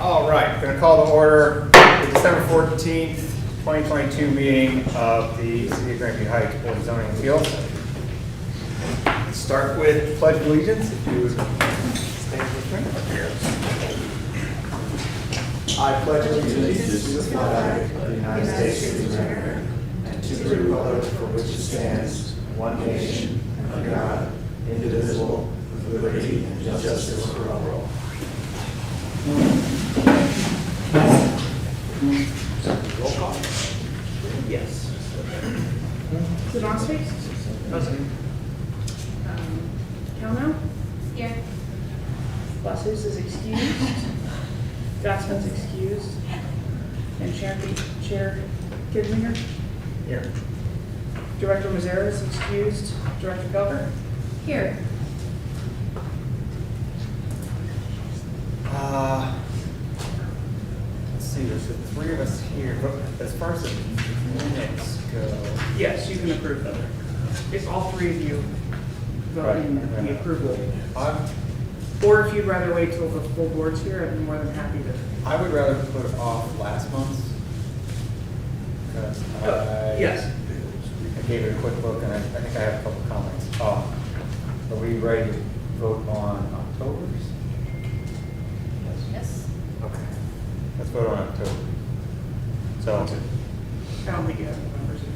All right, I'm going to call to order the December 14th, 2022 meeting of the City of Grandview Heights Board of Zoning Appeals. Let's start with Pledge of Allegiance, if you would stand with me. I pledge allegiance to the flag of the United States of America and to the republic for which it stands, one nation, under God, indivisible, with liberty and justice for all. Roll call? Yes. Zadansky? Present. Calno? Here. Lassus is excused. Gatsman's excused. And Chair Kidlinger? Here. Director Mazzara is excused. Director Felker? Here. Let's see, there's the three of us here, but as far as the minutes go. Yes, you can approve them. If all three of you vote in the approval. Or if you'd rather wait till the full board's here, I'd be more than happy to. I would rather put it off last month. Because Yes. I gave it a quick look and I think I have a couple comments. Are we ready to vote on October's? Yes. Okay. Let's vote on October. So, I don't think you have the numbers in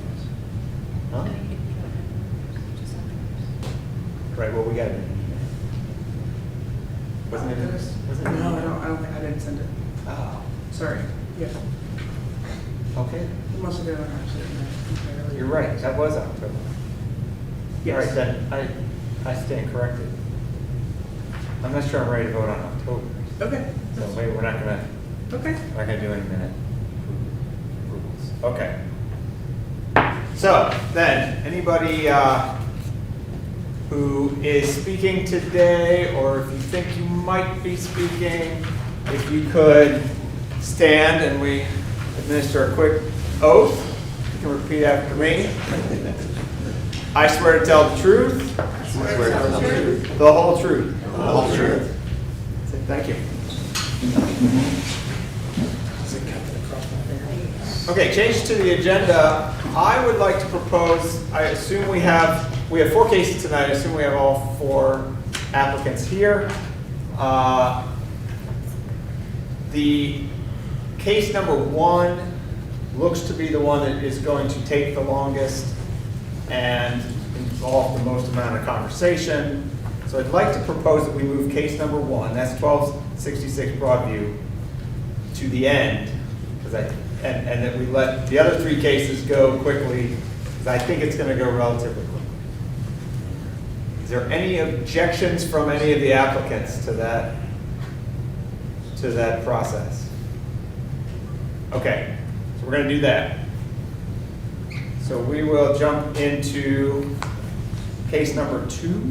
huh? Right, well, we got it in an email. Wasn't it in this? Wasn't it in No, the email? I don't think I didn't send it. Oh, Sorry. Yeah. okay. It must have been on our side. You're right, that was October. Yes. All right, then, I stand corrected. I'm not sure I'm ready to vote on October. Okay. So maybe we're not gonna do any minute approvals. Okay. So then, anybody who is speaking today, or if you think you might be speaking, if you could stand and we administer a quick oath. You can repeat after me. I swear to tell the truth. I swear to tell the truth. The whole truth. The whole truth. Thank you. Okay, change to the agenda. I would like to propose, I assume we have 4 cases tonight. I assume we have all 4 applicants here. The case number 1 looks to be the one that is going to take the longest and involve the most amount of conversation. So I'd like to propose that we move case number 1, that's 1266 Broadview, to the end, and that we let the other 3 cases go quickly, because I think it's going to go relatively quickly. Is there any objections from any of the applicants to that process? Okay, so we're going to do that. So we will jump into case number 2.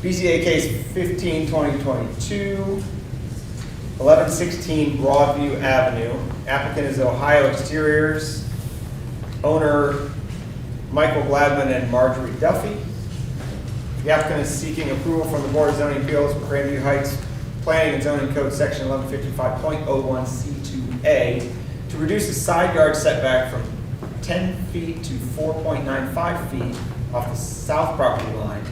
BZA case 15-2022, 1116 Broadview Avenue. Applicant is Ohio Exteriors. Owner Michael Gladman and Marjorie Duffy. The applicant is seeking approval from the Board of Zoning Appeals for Grandview Heights Planning and Zoning Code Section 1155.01C2A to reduce the side yard setback from 10 feet to 4.95 feet off the south property line,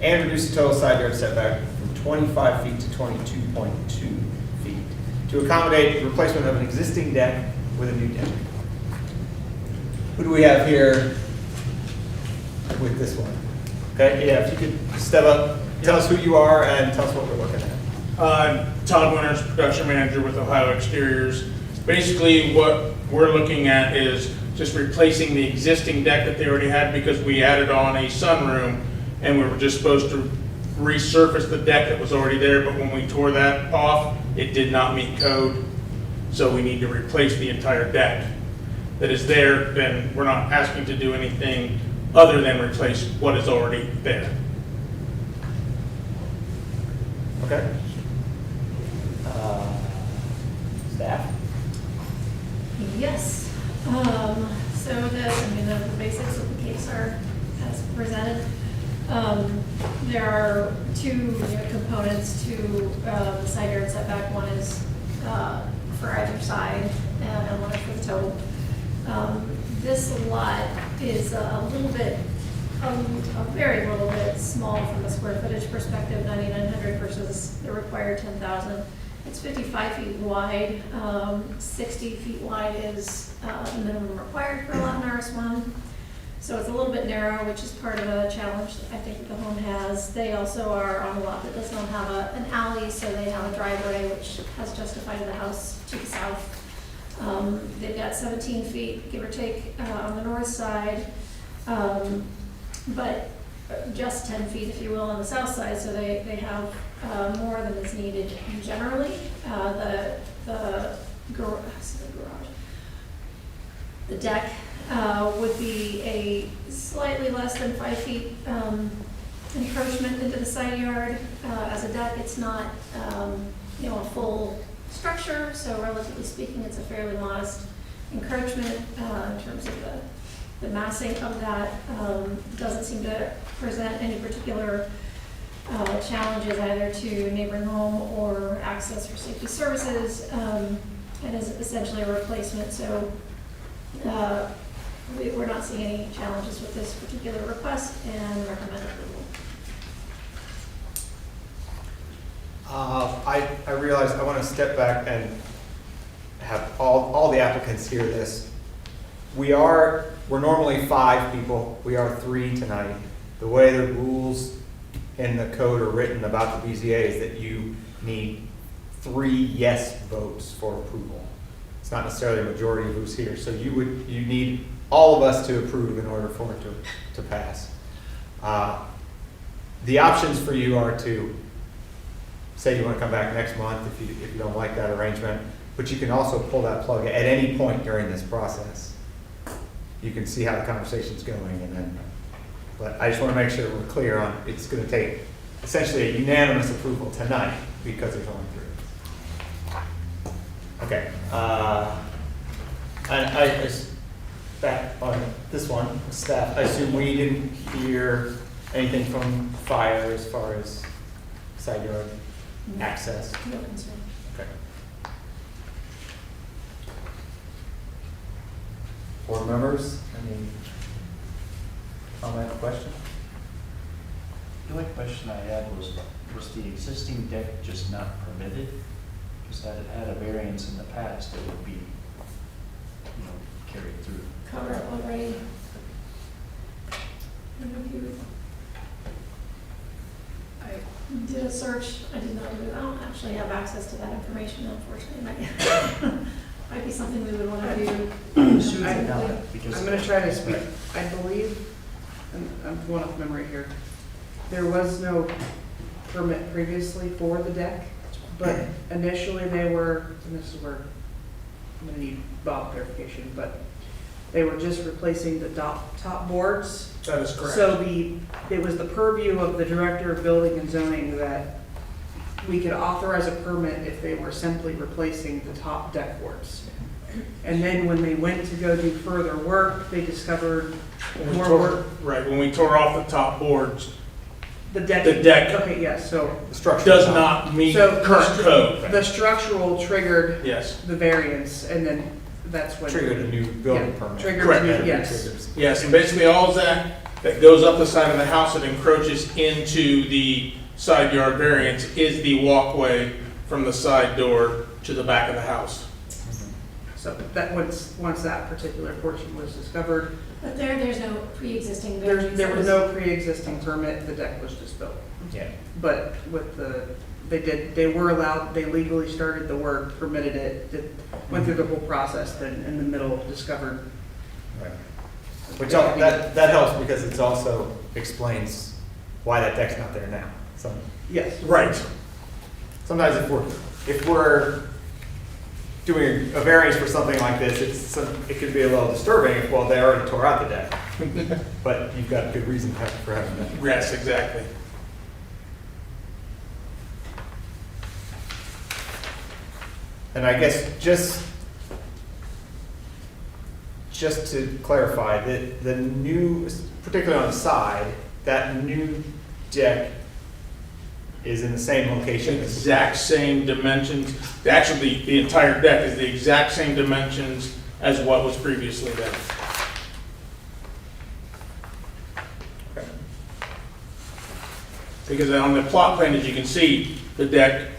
and reduce the total side yard setback from 25 feet to 22.2 feet to accommodate the replacement of an existing deck with a new deck. Who do we have here with this one? Okay, yeah, if you could step up, tell us who you are and tell us what we're looking at. Todd Winters, production manager with Ohio Exteriors. Basically, what we're looking at is just replacing the existing deck that they already had, because we added on a sunroom and we were just supposed to resurface the deck that was already there, but when we tore that off, it did not meet code. So we need to replace the entire deck that is there. Then we're not asking to do anything other than replace what is already there. Okay. There are two components to the side yard setback. One is for either side and one is for the total. This lot is a little bit, a very little bit small from a square footage perspective, 9,900 versus the required 10,000. It's 55 feet wide. 60 feet wide is the minimum required for a lot in RS1. So it's a little bit narrow, which is part of a challenge I think that the home has. They also are on a lot that does not have an alley, so they have a driveway, which has justified the house to the south. They've got 17 feet, give or take, on the north side, but just 10 feet, if you will, on the south side, so they have more than is needed generally. The deck would be a slightly less than 5 feet encroachment into the side yard. As a deck, it's not a full structure, so relatively speaking, it's a fairly modest encroachment in terms of the massing of that. Doesn't seem to present any particular challenges either to neighboring home or access for safety services, and is essentially a replacement. So we're not seeing any challenges with this particular request and recommend approval. I realize I want to step back and have all the applicants hear this. We're normally 5 people. We are 3 tonight. The way the rules in the code are written about the BZA is that you need 3 yes votes for approval. It's not necessarily a majority of who's here. So you need all of us to approve in order for it to pass. The options for you are to say you want to come back next month if you don't like that arrangement, but you can also pull that plug at any point during this process. You can see how the conversation's going, and then. But I just want to make sure we're clear on it's going to take essentially a unanimous approval tonight because there's only 3. Okay. And I back on this one, staff. I assume we didn't hear anything from fire as far as side yard access. No concern. Okay. Board members, any comment or question? The only question I had was the existing deck just not permitted? Because that it had a variance in the past, it would be, carried through. Cover up already. I did a search. I did not. I don't actually have access to that information, unfortunately. Might be something we would want to do. I'm going to try to speak. I believe, and I'm going off memory here, there was no permit previously for the deck, but initially they were, and this is where I'm going to need Bob clarification, but they were just replacing the top boards. That is correct. So it was the purview of the director of building and zoning that we could authorize a permit if they were simply replacing the top deck boards. And then when they went to go do further work, they discovered more work. Right, when we tore off the top boards, The deck. Okay, yes, so. The structure does not meet So current code. the structural triggered Yes. the variance, and then that's when. Triggered a new building Yeah, permit. triggered Correct. new- yes. Yes, and basically all that goes up the side of the house that encroaches into the side yard variance is the walkway from the side door to the back of the house. So that once that particular portion was discovered, But there's no pre-existing. there variance. was no pre-existing permit, the deck was just built. Yeah. But with they were allowed, they legally started the work, permitted it, went through the whole process, then in the middle discovered. Right. Which that helps because it also explains why that deck's not there now. So Yes. Right. sometimes if we're doing a variance for something like this, it could be a little disturbing if, well, they already tore out the deck. But you've got good reason for having that. Yes, exactly. And I guess just to clarify, the new, particularly on the side, that new deck is in the same location as. Exact same dimensions. Actually, the entire deck is the exact same dimensions as what was previously there. Okay. Because on the plot plan, as you can see, the deck,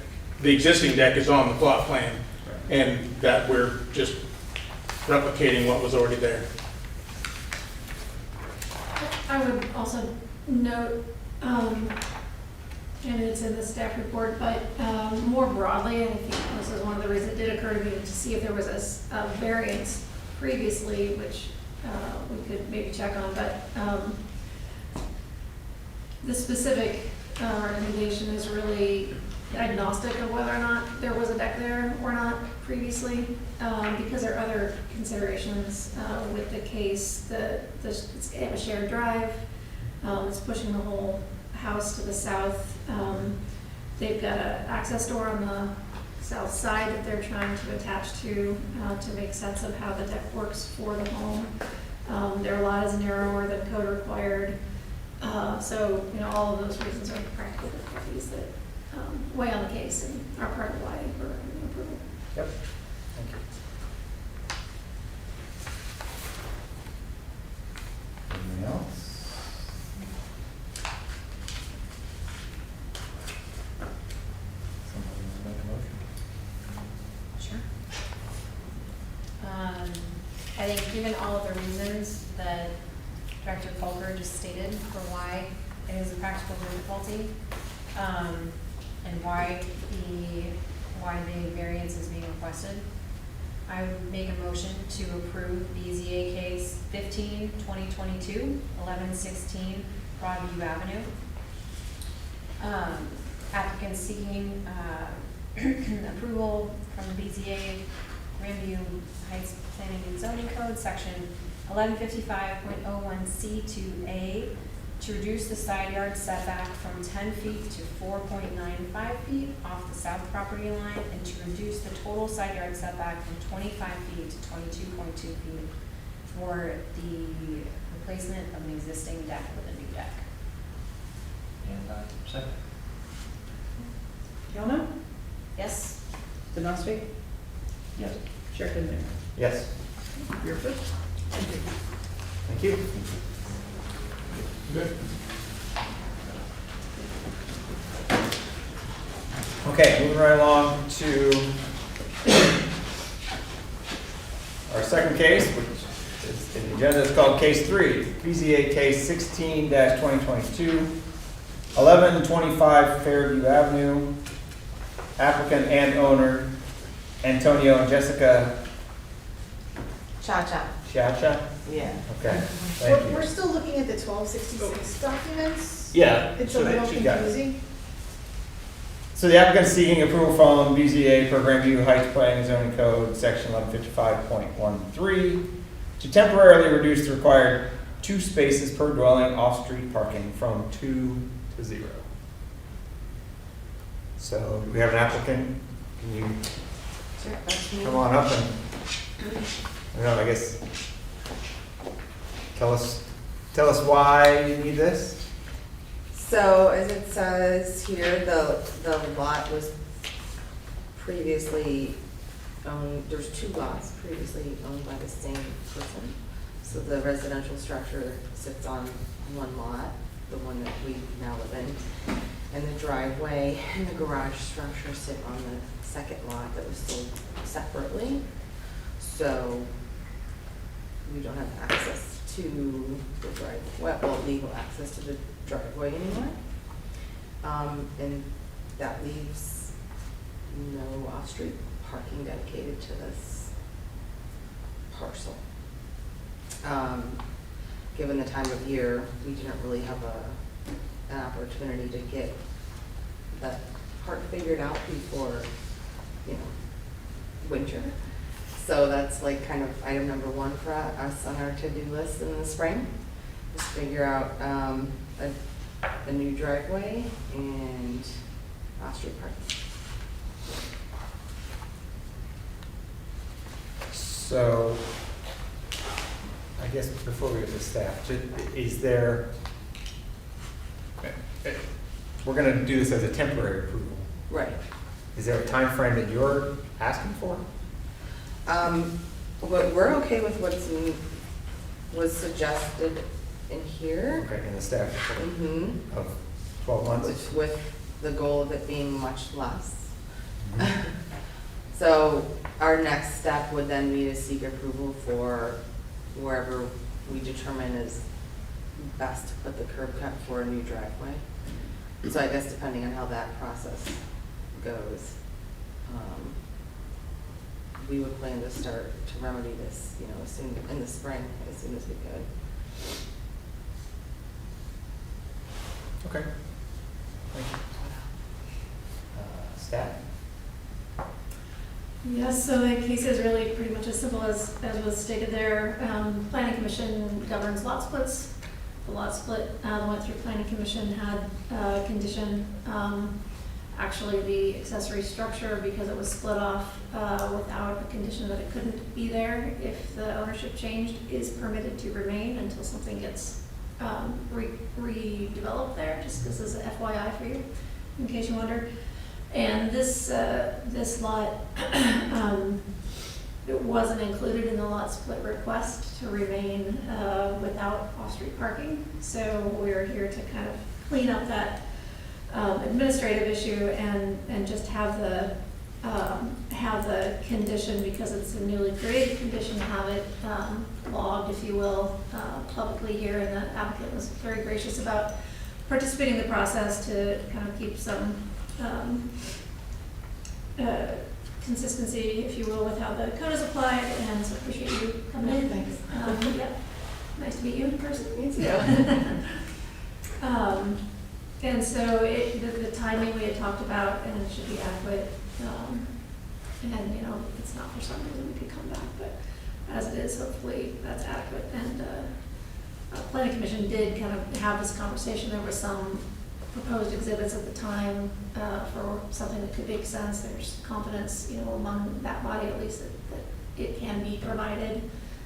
the existing deck is on the plot plan, and that we're just replicating what was already there. I would also note, and it's in the staff report, but more broadly, and I think this is one of the reasons it did occur to me to see if there was a variance previously, which we could maybe check on, but the specific recommendation is really agnostic of whether or not there was a deck there or not previously, because there are other considerations with the case. They have a shared drive. It's pushing the whole house to the south. They've got an access door on the south side that they're trying to attach to make sense of how the deck works for the home. Their lot is narrower than code required. So, all of those reasons are practical difficulties that weigh on the case and are part of why we're recommending approval. Yep. Thank you. Anything else? Somebody want to make a motion? Sure. I think given all of the reasons that Director Folker just stated for why it is a practical difficulty, and why the variance is being requested, I would make a motion to approve BZA case 15-2022, 1116 Broadview Avenue. Applicant seeking approval from the BZA Grandview Heights Planning and Zoning Code, section 1155.01C2A, to reduce the side yard setback from 10 feet to 4.95 feet off the south property line, and to reduce the total side yard setback from 25 feet to 22.2 feet for the replacement of an existing deck with a new deck. And second. Fiona? Yes? Denosby? Yes. Chair Kinley? Yes. Buford? Thank you. Thank you. Good. Okay, moving right along to our second case, which is in the agenda, is called Case 3, BZA Case 16-2022, 1125 Fairview Avenue. Applicant and owner, Antonio and Jessica Cha-cha. Chiacha? Yeah. Okay, thank you. We're still looking at the 1266 documents. Yeah. It's so a little she's got it. confusing. So the applicant is seeking approval from BZA for Grandview Heights Planning and Zoning Code, section 1155.13, to temporarily reduce the required 2 spaces per dwelling off-street parking from 2 to 0. So we have an applicant. Can you Sure, that's me. come on up and, I don't know, I guess, tell us why you need this? So as it says here, the lot was previously owned, there's 2 lots previously owned by the same person. So the residential structure sits on one lot, the one that we now live in. And the driveway and the garage structure sit on the second lot that was sold separately. So we don't have access to the driveway, well, legal access to the driveway anymore. And that leaves no off-street parking dedicated to this parcel. Given the time of year, we didn't really have an opportunity to get that part figured out before, winter. So that's like kind of item number 1 for us on our to-do list in the spring, is figure out a new driveway and off-street parking. So, I guess before we get to staff, is there, we're gonna do this as a temporary approval. Right. Is there a time frame that you're asking for? What we're okay with was suggested in here. Okay, in the staff report Mm-hmm. of 12 months? With the goal of it being much less. So our next step would then be to seek approval for wherever we determine is best to put the curb cut for a new driveway. So I guess depending on how that process goes, we would plan to start to remedy this, you know, as soon, in the spring, as soon as we could. Okay. Thank you. Staff? Yes, so the case is really pretty much as simple as was stated there. Planning Commission governs lot splits. The lot split that went through Planning Commission had a condition, actually the accessory structure, because it was split off without a condition that it couldn't be there if the ownership changed, is permitted to remain until something gets redeveloped there. Just this is a FYI for you, in case you wonder. And this lot, it wasn't included in the lot split request to remain without off-street parking. So we're here to kind of clean up that administrative issue and just have the condition, because it's a newly created condition, to have it logged, if you will, publicly here. And the applicant was very gracious about participating in the process to kind of keep some consistency, if you will, with how the code is applied, and so appreciate you coming in. Thanks. Yeah, nice to meet you in person. Me too. And so the timing we had talked about, and it should be adequate, and, you know, if it's not for some reason, we could come back, but as it is, hopefully that's adequate. And Planning Commission did kind of have this conversation. There were some proposed exhibits at the time for something that could make sense. There's confidence, you know, among that body at least, that it can be provided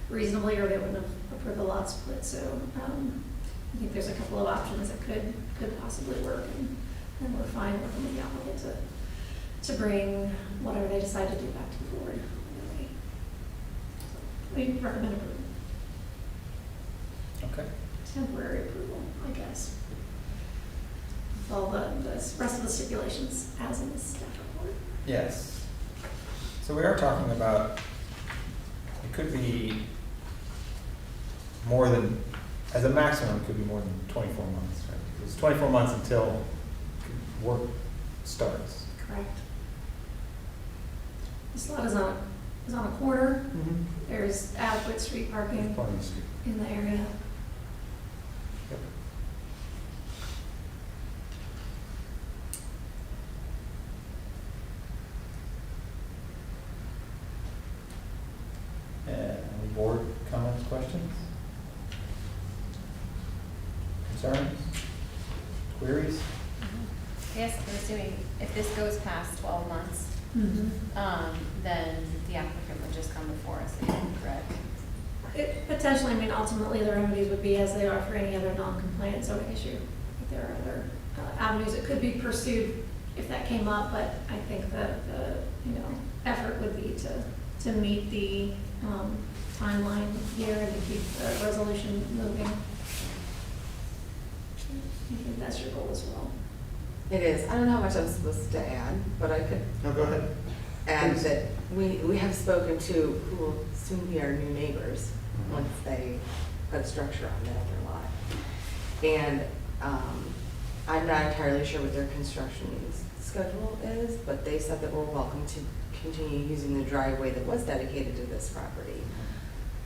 reasonably, or they wouldn't have approved the lot split. So I think there's a couple of options that could possibly work, and we're fine working with the applicant to bring whatever they decide to do back to the board. We recommend approval, Okay. temporary approval, I guess. With all the rest of the stipulations as in the staff report. Yes. So we are talking about, it could be more than, as a maximum, it could be more than 24 months, right? It's 24 months until work starts. Correct. This lot is on a corner. There's adequate street parking Plenty of street. in the area. Yep. Any board comments, questions? Concerns? Queries? Yes, I'm assuming if this goes past 12 months, then the applicant would just come before us again, correct? It potentially, I mean, ultimately, the remedies would be as they are for any other non-compliant zoning issue. If there are other avenues that could be pursued if that came up, but I think the effort would be to meet the timeline here and to keep the resolution moving. I think that's your goal as well. It is. I don't know how much I'm supposed to add, but I could No, go ahead. add Please. that we have spoken to who will soon be our new neighbors once they put a structure on that other lot. And I'm not entirely sure what their construction schedule is, but they said that we're welcome to continue using the driveway that was dedicated to this property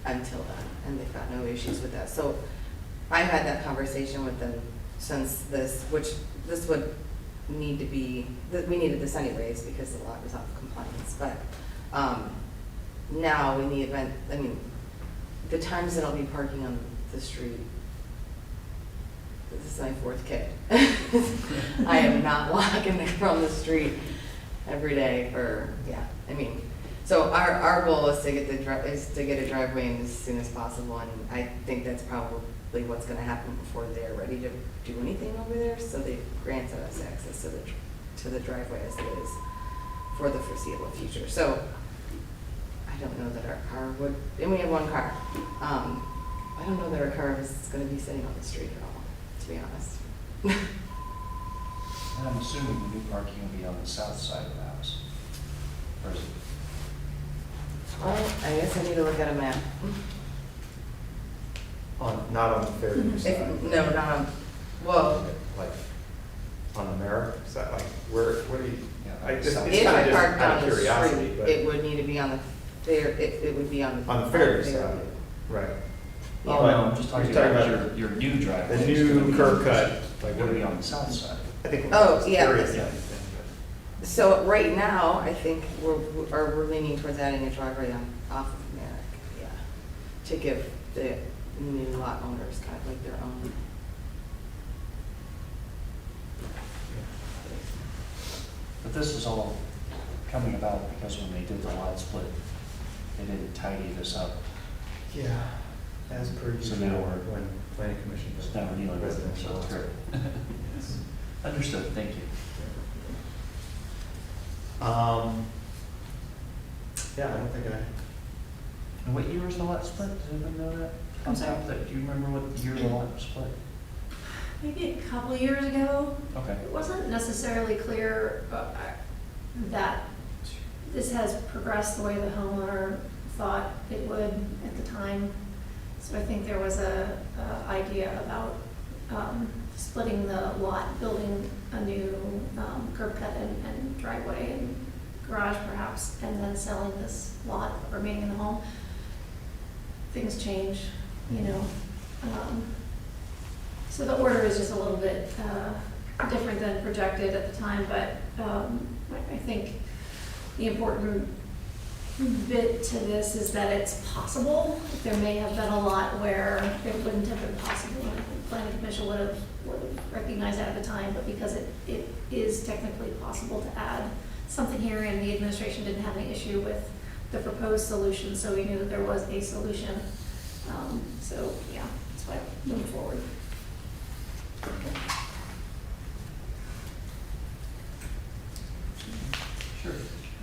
until then, and they've got no issues with that. So I've had that conversation with them since this would need to be, we needed this anyways because the lot was out of compliance, but now in the event, I mean, the times that I'll be parking on the street, this is my fourth kid. I am not walking from the street every day for, I mean, so our goal is to get a driveway in as soon as possible, and I think that's exactly what's gonna happen before they're ready to do anything over there, so they granted us access to the driveway as it is for the foreseeable future. So I don't know that our car would, and we have one car. I don't know that our car is gonna be sitting on the street at all, to be honest. And I'm assuming the new parking will be on the south side of the house. Or is it? Well, I guess I need to look at a map. Not on the Fairview side. No, not on, well, Like, on the Merrick side, like, where do you? Yeah, I just- south. It's if kind I of just parked out on of the curiosity, street, but it would need to be on the fair, it would be on the. on the Fairview Fairview. side, right. Oh, But no, I'm just talking you're about your new driveway. The It's gonna new be- curb cut, like, Gonna be on the south side. I think. Oh, just yeah. curious. Yeah. So right now, I think we're leaning towards adding a driveway off of Merrick, yeah, to give the new lot owners kind of like their own. But this is all coming about because when they did the lot split, they didn't tidy this up. Yeah, as per So usual, now we're- when planning commission does It's now we're dealing with it, residential. so great. Understood, thank you. Yeah, I don't think And what year was the lot split? Does anyone know that? I'm sorry? Do you remember what year the lot was split? Maybe a couple years ago. Okay. It wasn't necessarily clear that this has progressed the way the homeowner thought it would at the time. So I think there was a idea about splitting the lot, building a new curb cut and driveway and garage perhaps, and then selling this lot, remaining in the home. Things change, you know. So the order is just a little bit different than projected at the time, but I think the important bit to this is that it's possible. There may have been a lot where it wouldn't have been possible, and I think planning commission would have recognized that at the time, but because it is technically possible to add something here, and the administration didn't have any issue with the proposed solution, so we knew that there was a solution. So, yeah, that's why I moved forward. Sure.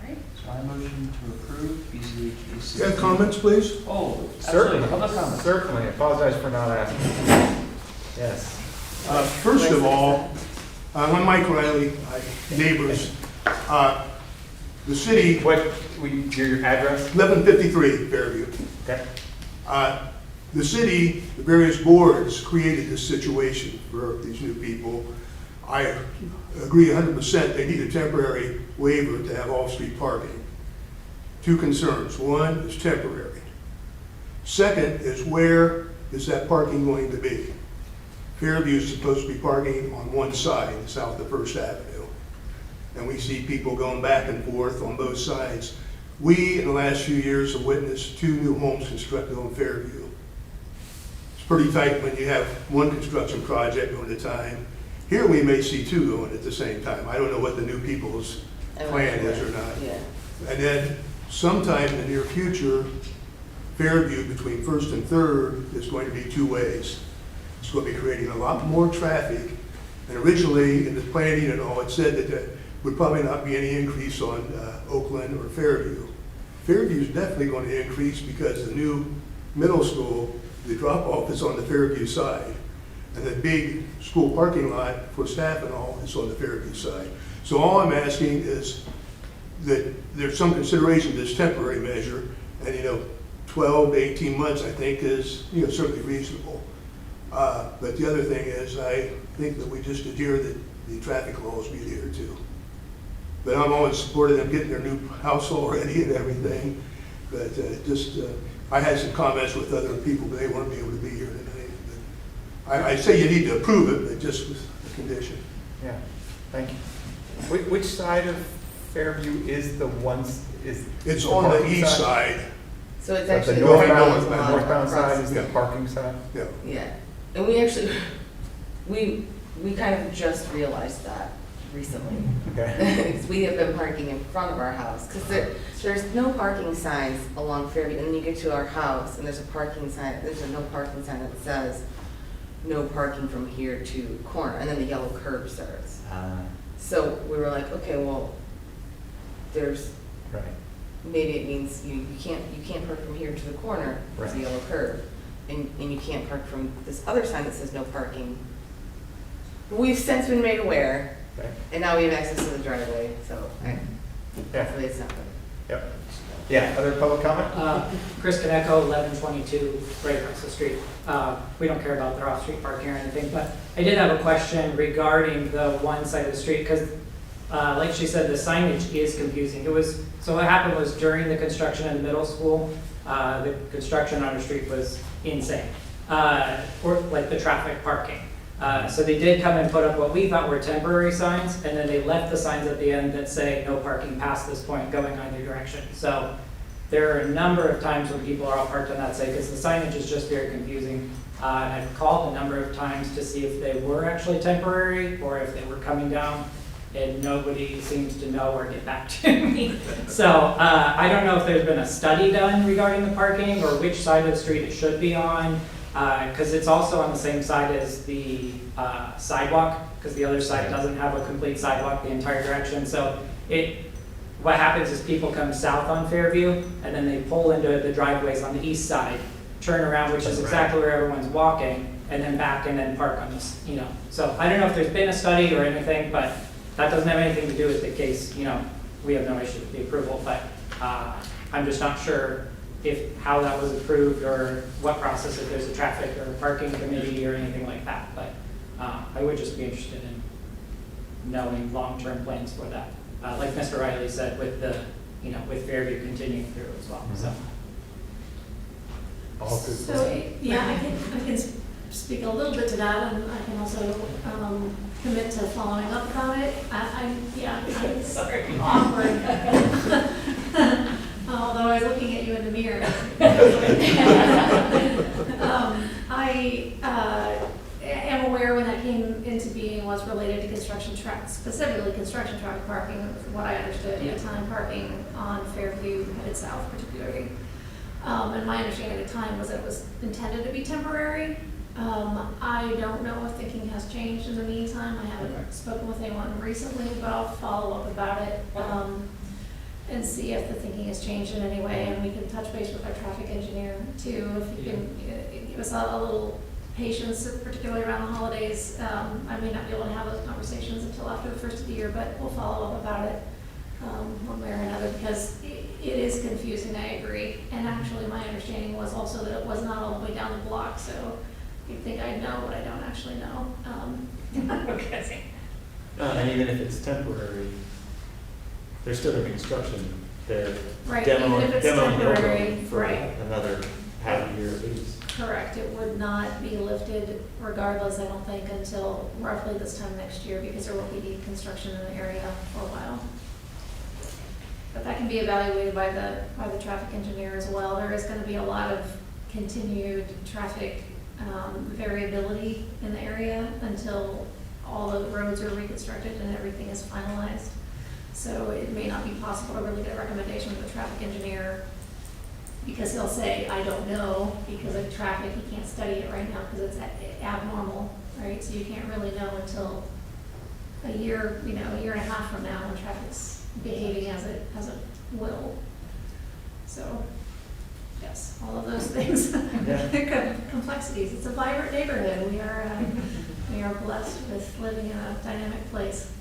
Right? So I motion to approve BZA case. You have comments, please? Oh, absolutely, Certainly, public comments. certainly, I apologize for not asking. Yes. First of all, I'm Mike Riley, neighbors. The city, Your address? 1153 Fairview. Okay. The city, the various boards created this situation for these new people. I agree 100% they need a temporary waiver to have off-street parking. Two concerns. One is temporary. Second is, where is that parking going to be? Fairview is supposed to be parking on one side, south of First Avenue. And we see people going back and forth on both sides. We, in the last few years, have witnessed 2 new homes constructed on Fairview. It's pretty tight when you have one construction project going at a time. Here we may see 2 going at the same time. I don't know what the new people's plan is or not. Yeah. And then sometime in the near future, Fairview between First and Third is going to be 2 ways. It's going to be creating a lot more traffic. And originally, in the planning and all, it said that there would probably not be any increase on Oakland or Fairview. Fairview is definitely going to increase because the new middle school, the drop-off is on the Fairview side. And the big school parking lot for staff and all is on the Fairview side. So all I'm asking is that there's some consideration to this temporary measure, and 12 to 18 months I think is certainly reasonable. But the other thing is, I think that we just adhere that the traffic laws be adhered to. But I'm always supportive of them getting their new house all ready and everything. But I had some comments with other people, but they weren't able to be here tonight. But I say you need to approve it, but just with the condition. Yeah, thank you. Which side of Fairview is the ones, It's on the parking east side. So it's The actually. northbound side is the Yeah. parking side? Yeah. Yeah, and we actually, we kind of just realized that recently. Okay. Because we have been parking in front of our house, because there's no parking signs along Fairview, and then you get to our house, and there's a parking sign, there's a no parking sign that says no parking from here to corner, and then the yellow curb starts. So we were like, okay, well, there's, Right. maybe it means you can't park from here to the corner, there's a Right. yellow curb. And you can't park from this other sign that says no parking. We've since been made aware, Right. and now we have access to the driveway, so Yeah. hopefully it's not good. Yep. Yeah, other public comment? Chris Caneco, 1122 right across the street. We don't care about their off-street parking or anything, but I did have a question regarding the one side of the street, because like she said, the signage is confusing. So what happened was during the construction in the middle school, the construction on the street was insane, or like the traffic parking. So they did come and put up what we thought were temporary signs, and then they left the signs at the end that say no parking past this point going either direction. So there are a number of times when people are all parked on that side because the signage is just very confusing. And I've called a number of times to see if they were actually temporary or if they were coming down, and nobody seems to know or get back to me. So I don't know if there's been a study done regarding the parking or which side of the street it should be on. Because it's also on the same side as the sidewalk, because the other side doesn't have a complete sidewalk the entire direction. So what happens is people come south on Fairview, and then they pull into the driveways on the east side, turn around, which is exactly where everyone's walking, and then back and then park on this, So I don't know if there's been a study or anything, but that doesn't have anything to do with the case, we have no issue with the approval, but I'm just not sure how that was approved or what process, if there's a traffic or parking committee or anything like that. But I would just be interested in knowing long-term plans for that. Like Mr. Riley said, with with Fairview continuing through as well, so. All good. So, yeah, I can speak a little bit to that, and I can also commit to following up about it. I'm sorry. Awkward. Although I was looking at you in the mirror. I am aware when that came into being was related to construction trucks, specifically construction truck parking, from what I understood at the time, parking on Fairview headed south particularly. And my understanding at the time was that it was intended to be temporary. I don't know if thinking has changed in the meantime. I haven't spoken with anyone recently, but I'll follow up about it. And see if the thinking has changed in any way, and we can touch base with our traffic engineer too, if you can give us a little patience, particularly around the holidays. I may not be able to have those conversations until after the first of the year, but we'll follow up about it one way or another, because it is confusing, I agree. And actually, my understanding was also that it was not all the way down the block, so you'd think I'd know, but I don't actually know. Okay. And even if it's temporary, they're still doing construction. They're Right, even if it's temporary, for right. another half a year at least. Correct, it would not be lifted regardless, I don't think, until roughly this time next year, because there will be construction in the area for a while. But that can be evaluated by the traffic engineer as well. There is gonna be a lot of continued traffic variability in the area until all the roads are reconstructed and everything is finalized. So it may not be possible to really get a recommendation from the traffic engineer, because he'll say, I don't know, because of traffic, he can't study it right now because it's abnormal, right? So you can't really know until a year, a year and a half from now, when traffic's behaving as it will. So, yes, all of those things. Complexities. It's a vibrant neighborhood. We are blessed with living in a dynamic place.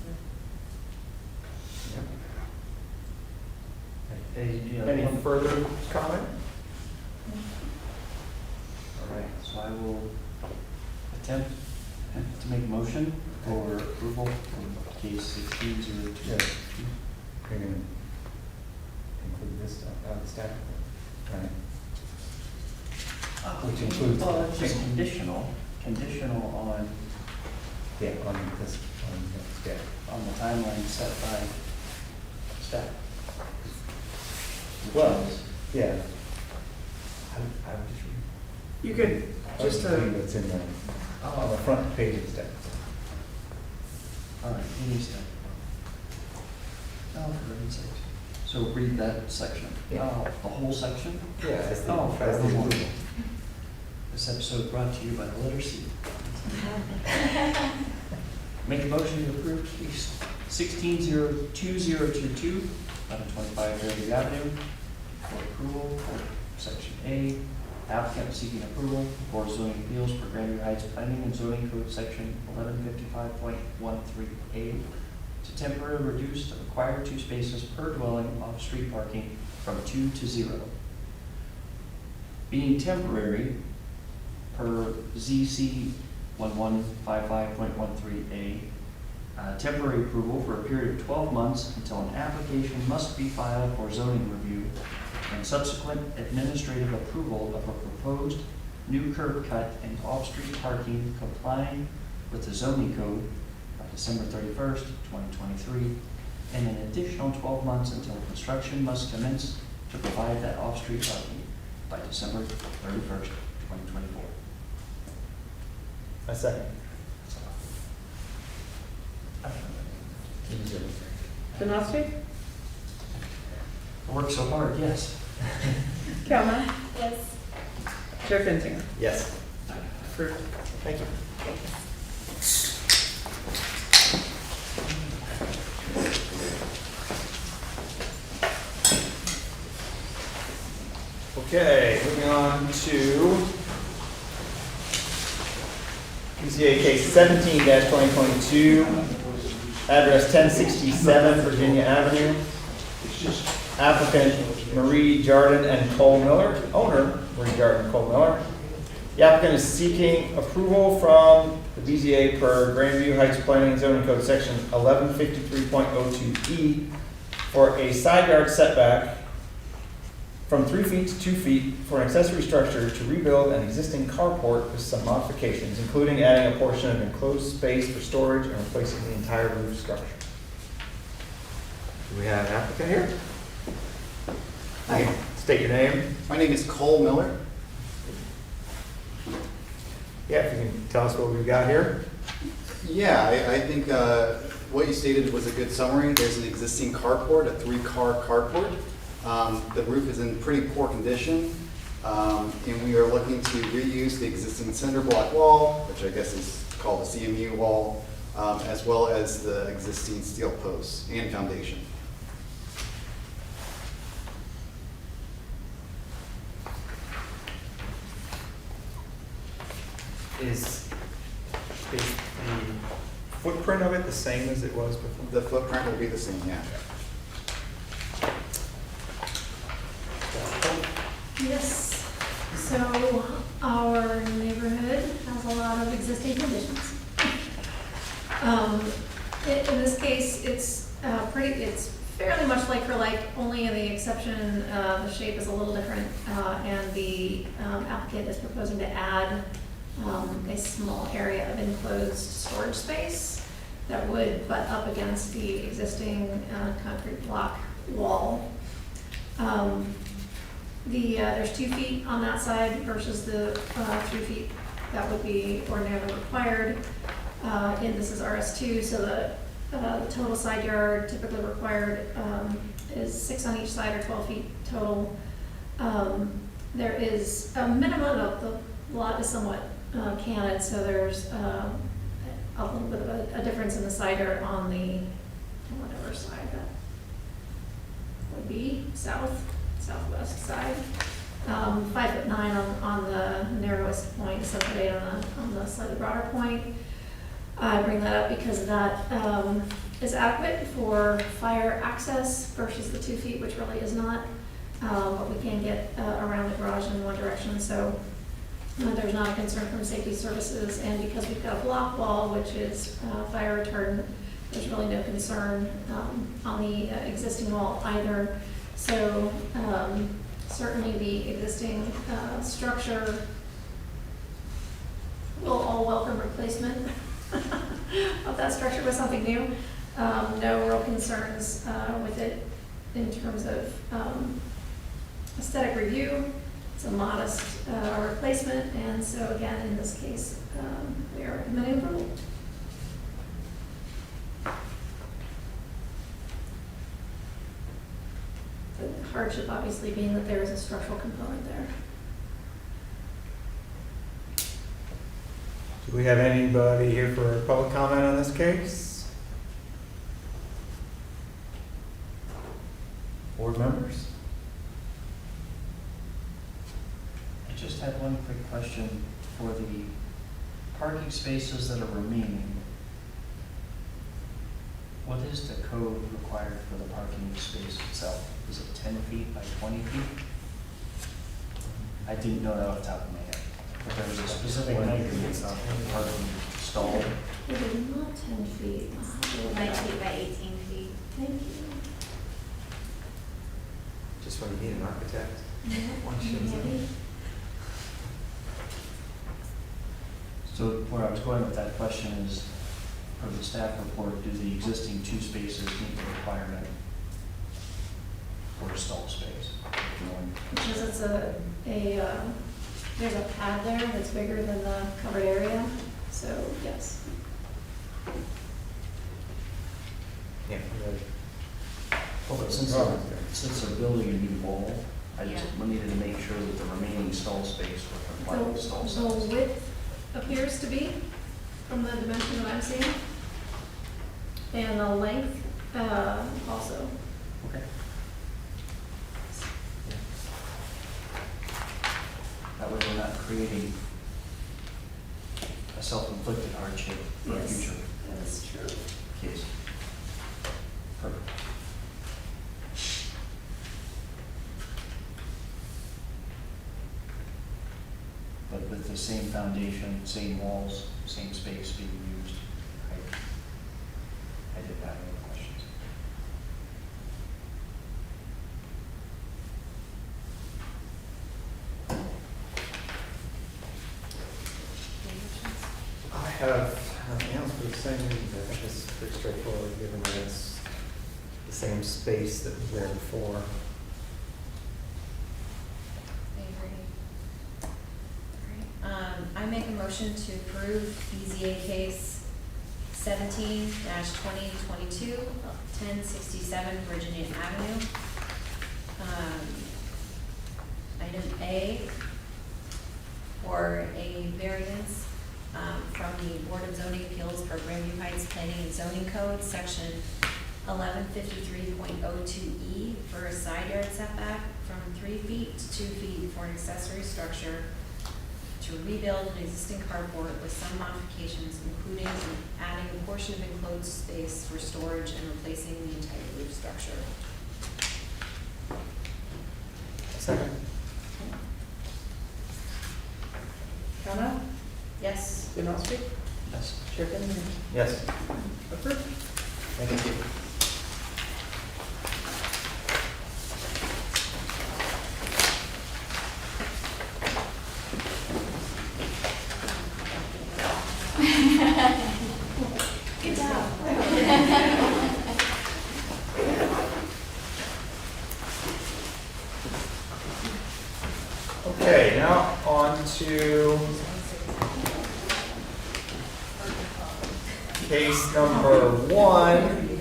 Any further comment? All right, so I will attempt to make a motion for approval of case 1602. Yes. You're gonna include this stuff, the staff report, right? Which includes. Well, it's just conditional on On the timeline set by staff. Well, yeah. I would just read. You could just What's in the, on the front page of the staff. All right, any step. Oh, for goodness sakes. So read that section. Yeah. Oh, the whole section? Yeah, as the Oh, approval. This episode brought to you by the letter C. Make a motion to approve case 16-02022, 1125 Fairview Avenue, for approval for section A, applicant seeking approval for zoning appeals for Grandview Heights Planning and Zoning Code section 1155.13A to temporarily reduce the required 2 spaces per dwelling off-street parking from 2 to 0. Being temporary, per ZC 1155.13A, temporary approval for a period of 12 months until an application must be filed for zoning review and subsequent administrative approval of a proposed new curb cut and off-street parking complying with the zoning code by December 31st, 2023, and an additional 12 months until construction must commence to provide that off-street parking by December 31st, 2024. A second. Denosty? I work so hard, yes. Calma? Yes. Chair Finzinger? Yes. Approved. Thank you. Okay, moving on to BZA case 17-2022, address 1067 Virginia Avenue. Applicant Marie Jardin and Cole Miller, owner Marie Jardin and Cole Miller. The applicant is seeking approval from the BZA per Grandview Heights Planning and Zoning Code section 1153.02E for a side yard setback from 3 feet to 2 feet for an accessory structure to rebuild an existing carport with some modifications, including adding a portion of enclosed space for storage and replacing the entire roof structure. Do we have an applicant here? Hi. State your name. My name is Cole Miller. Yeah, if you can tell us what we've got here. Yeah, I think what you stated was a good summary. There's an existing carport, a 3-car carport. The roof is in pretty poor condition, and we are looking to reuse the existing cinder block wall, which I guess is called a CMU wall, as well as the existing steel posts and foundation. Is the footprint of it the same as it was before? The footprint will be the same, yeah. Yes, so our neighborhood has a lot of existing conditions. In this case, it's it's fairly much like for like, only in the exception, the shape is a little different, and the applicant is proposing to add a small area of enclosed storage space that would butt up against the existing concrete block wall. There's 2 feet on that side versus the 3 feet that would be ordinarily required. And this is RS2, so the total side yard typically required is 6 on each side or 12 feet total. There is a minimum of the lot is somewhat canted, so there's a little bit of a difference in the side yard on the whatever side that would be southwest side. 5'9" on the narrowest point, 7'8" on the slightly broader point. I bring that up because that is adequate for fire access versus the 2 feet, which really is not. But we can get around the garage in one direction, so there's not a concern from safety services. And because we've got a block wall, which is fire retardant, there's really no concern on the existing wall either. So certainly the existing structure will all welcome replacement of that structure with something new. No real concerns with it in terms of aesthetic review. It's a modest replacement, and so again, in this case, we are recommending approval. The hardship obviously being that there is a structural component there. Do we have anybody here for public comment on this case? Board members? I just had one quick question for the parking spaces that are remaining. What is the code required for the parking space itself? Is it 10 feet by 20 feet? I didn't know that off the top of my head, but there was a specific measurement of parking stall. It is not 10 feet. 9 feet by 18 feet. Thank you. Just when you need an architect. Yeah, One shows up. maybe. So where I was going with that question is, for the staff report, do the existing 2 spaces meet the requirement for a stall space? Because it's there's a pad there that's bigger than the covered area, so yes. Yeah. But since they're building a new wall, I just needed to make sure that the remaining stall space would comply with the stall The size. width appears to be, from the dimension that I'm seeing, and the length also. Okay. That way we're not creating a self-inflicted hardship for a Yes, future that is true. case. Perfect. But with the same foundation, same walls, same space being used, I didn't have any questions. I have nothing else for the same reason. I think this is pretty straightforward, given that it's the same space that was there before. I make a motion to approve BZA case 17-2022, 1067 Virginia Avenue. Item A, for a variance from the Board of Zoning Appeals for Grandview Heights Planning and Zoning Code, section 1153.02E, for a side yard setback from 3 feet to 2 feet for an accessory structure to rebuild an existing carport with some modifications, including adding a portion of enclosed space for storage and replacing the entire roof structure. Second? Kavanaugh? Yes? Yanowski? Yes. Chair Finnegan? Yes. Approved. Thank you. Good job. Okay, now on to case number 1.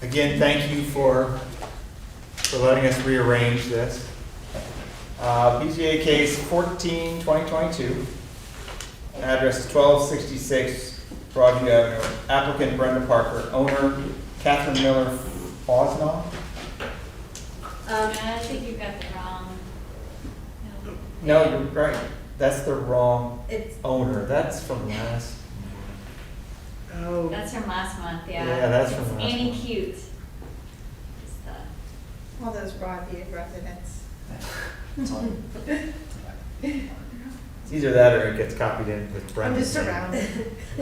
Again, thank you for letting us rearrange this. BZA case 14-2022. Address is 1266 Broadview Avenue. Applicant Brenda Parker. Owner Catherine Miller Fosnaugh. I think you've got the wrong. No, you're right. That's the wrong It's, owner. That's from last. Oh, that's from last month, yeah. Yeah, that's from It's last Annie month. Cute. It's the- All those Broadview residents. That's all. It's either that or it gets copied in with I'm Brenda's just name. around.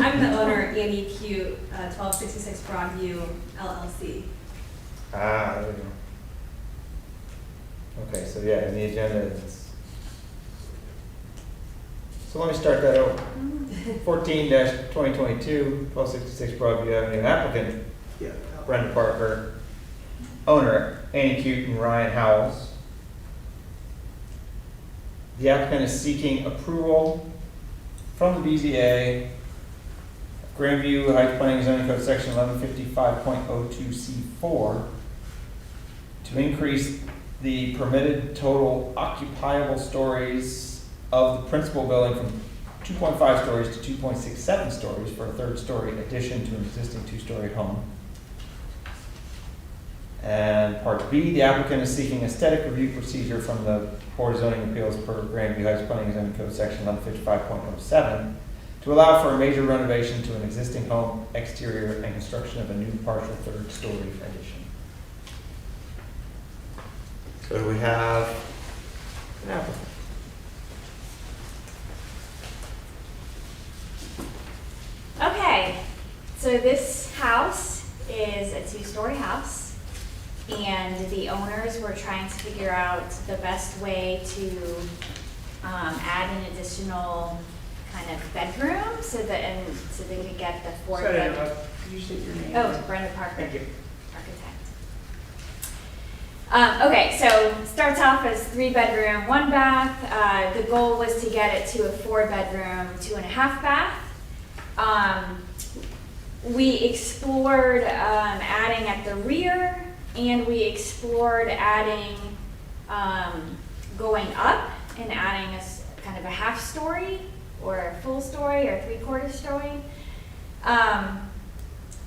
I'm the owner, Annie Cute, 1266 Broadview LLC. Ah, there we go. Okay, so yeah, in the agenda, it's. So let me start that over. 14-2022, 1266 Broadview Avenue. Applicant yeah. Brenda Parker. Owner Annie Cute and Ryan Howells. The applicant is seeking approval from the BZA, Grandview Heights Planning and Zoning Code Section 1155.02C4, to increase the permitted total occupiable stories of the principal building from 2.5 stories to 2.67 stories for a third-story addition to an existing two-story home. And part B, the applicant is seeking aesthetic review procedure from the Board of Zoning Appeals per Grandview Heights Planning and Zoning Code section 1155.07 to allow for a major renovation to an existing home exterior and construction of a new partial third-story addition. So we have an applicant. Okay, so this house is a two-story house, and the owners were trying to figure out the best way to add an additional kind of bedroom so that so they could get the fourth Sorry to bedroom. interrupt. Could you state your name? Oh, Brenda Parker. Thank you. Architect. Okay, so starts off as 3-bedroom, 1 bath. The goal was to get it to a 4-bedroom, 2.5 bath. We explored adding at the rear, and we explored adding, going up and adding kind of a half story or a full story or 3/4 story.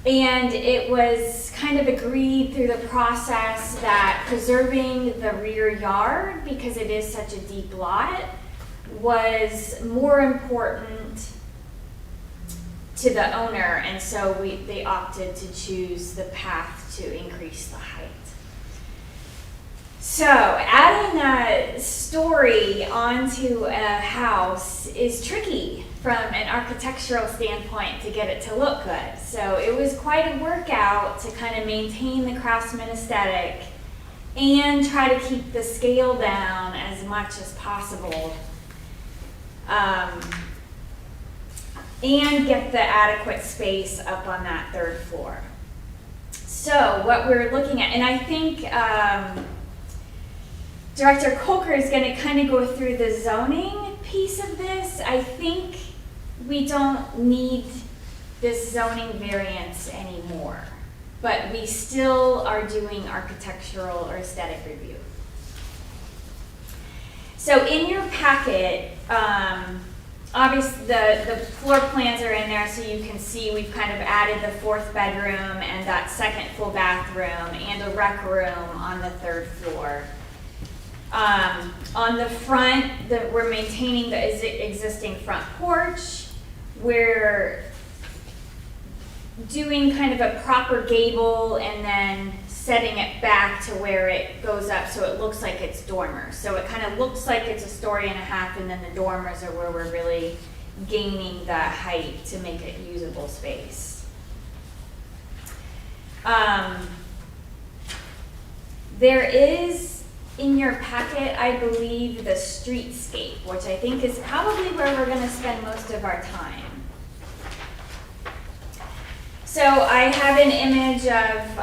And it was kind of agreed through the process that preserving the rear yard, because it is such a deep lot, was more important to the owner, and so they opted to choose the path to increase the height. So adding a story onto a house is tricky from an architectural standpoint to get it to look good. So it was quite a workout to kind of maintain the craftsman aesthetic and try to keep the scale down as much as possible. And get the adequate space up on that 3rd floor. So what we're looking at, and I think Director Coker is going to kind of go through the zoning piece of this. I think we don't need this zoning variance anymore, but we still are doing architectural or aesthetic review. So in your packet, obviously, the floor plans are in there, so you can see we've kind of added the 4th bedroom and that 2nd full bathroom and a rec room on the 3rd floor. On the front, we're maintaining the existing front porch. We're doing kind of a proper gable and then setting it back to where it goes up so it looks like it's dormers. So it kind of looks like it's a 1.5 stories, and then the dormers are where we're really gaining the height to make it usable space. There is in your packet, I believe, the streetscape, which I think is probably where we're going to spend most of our time. So I have an image of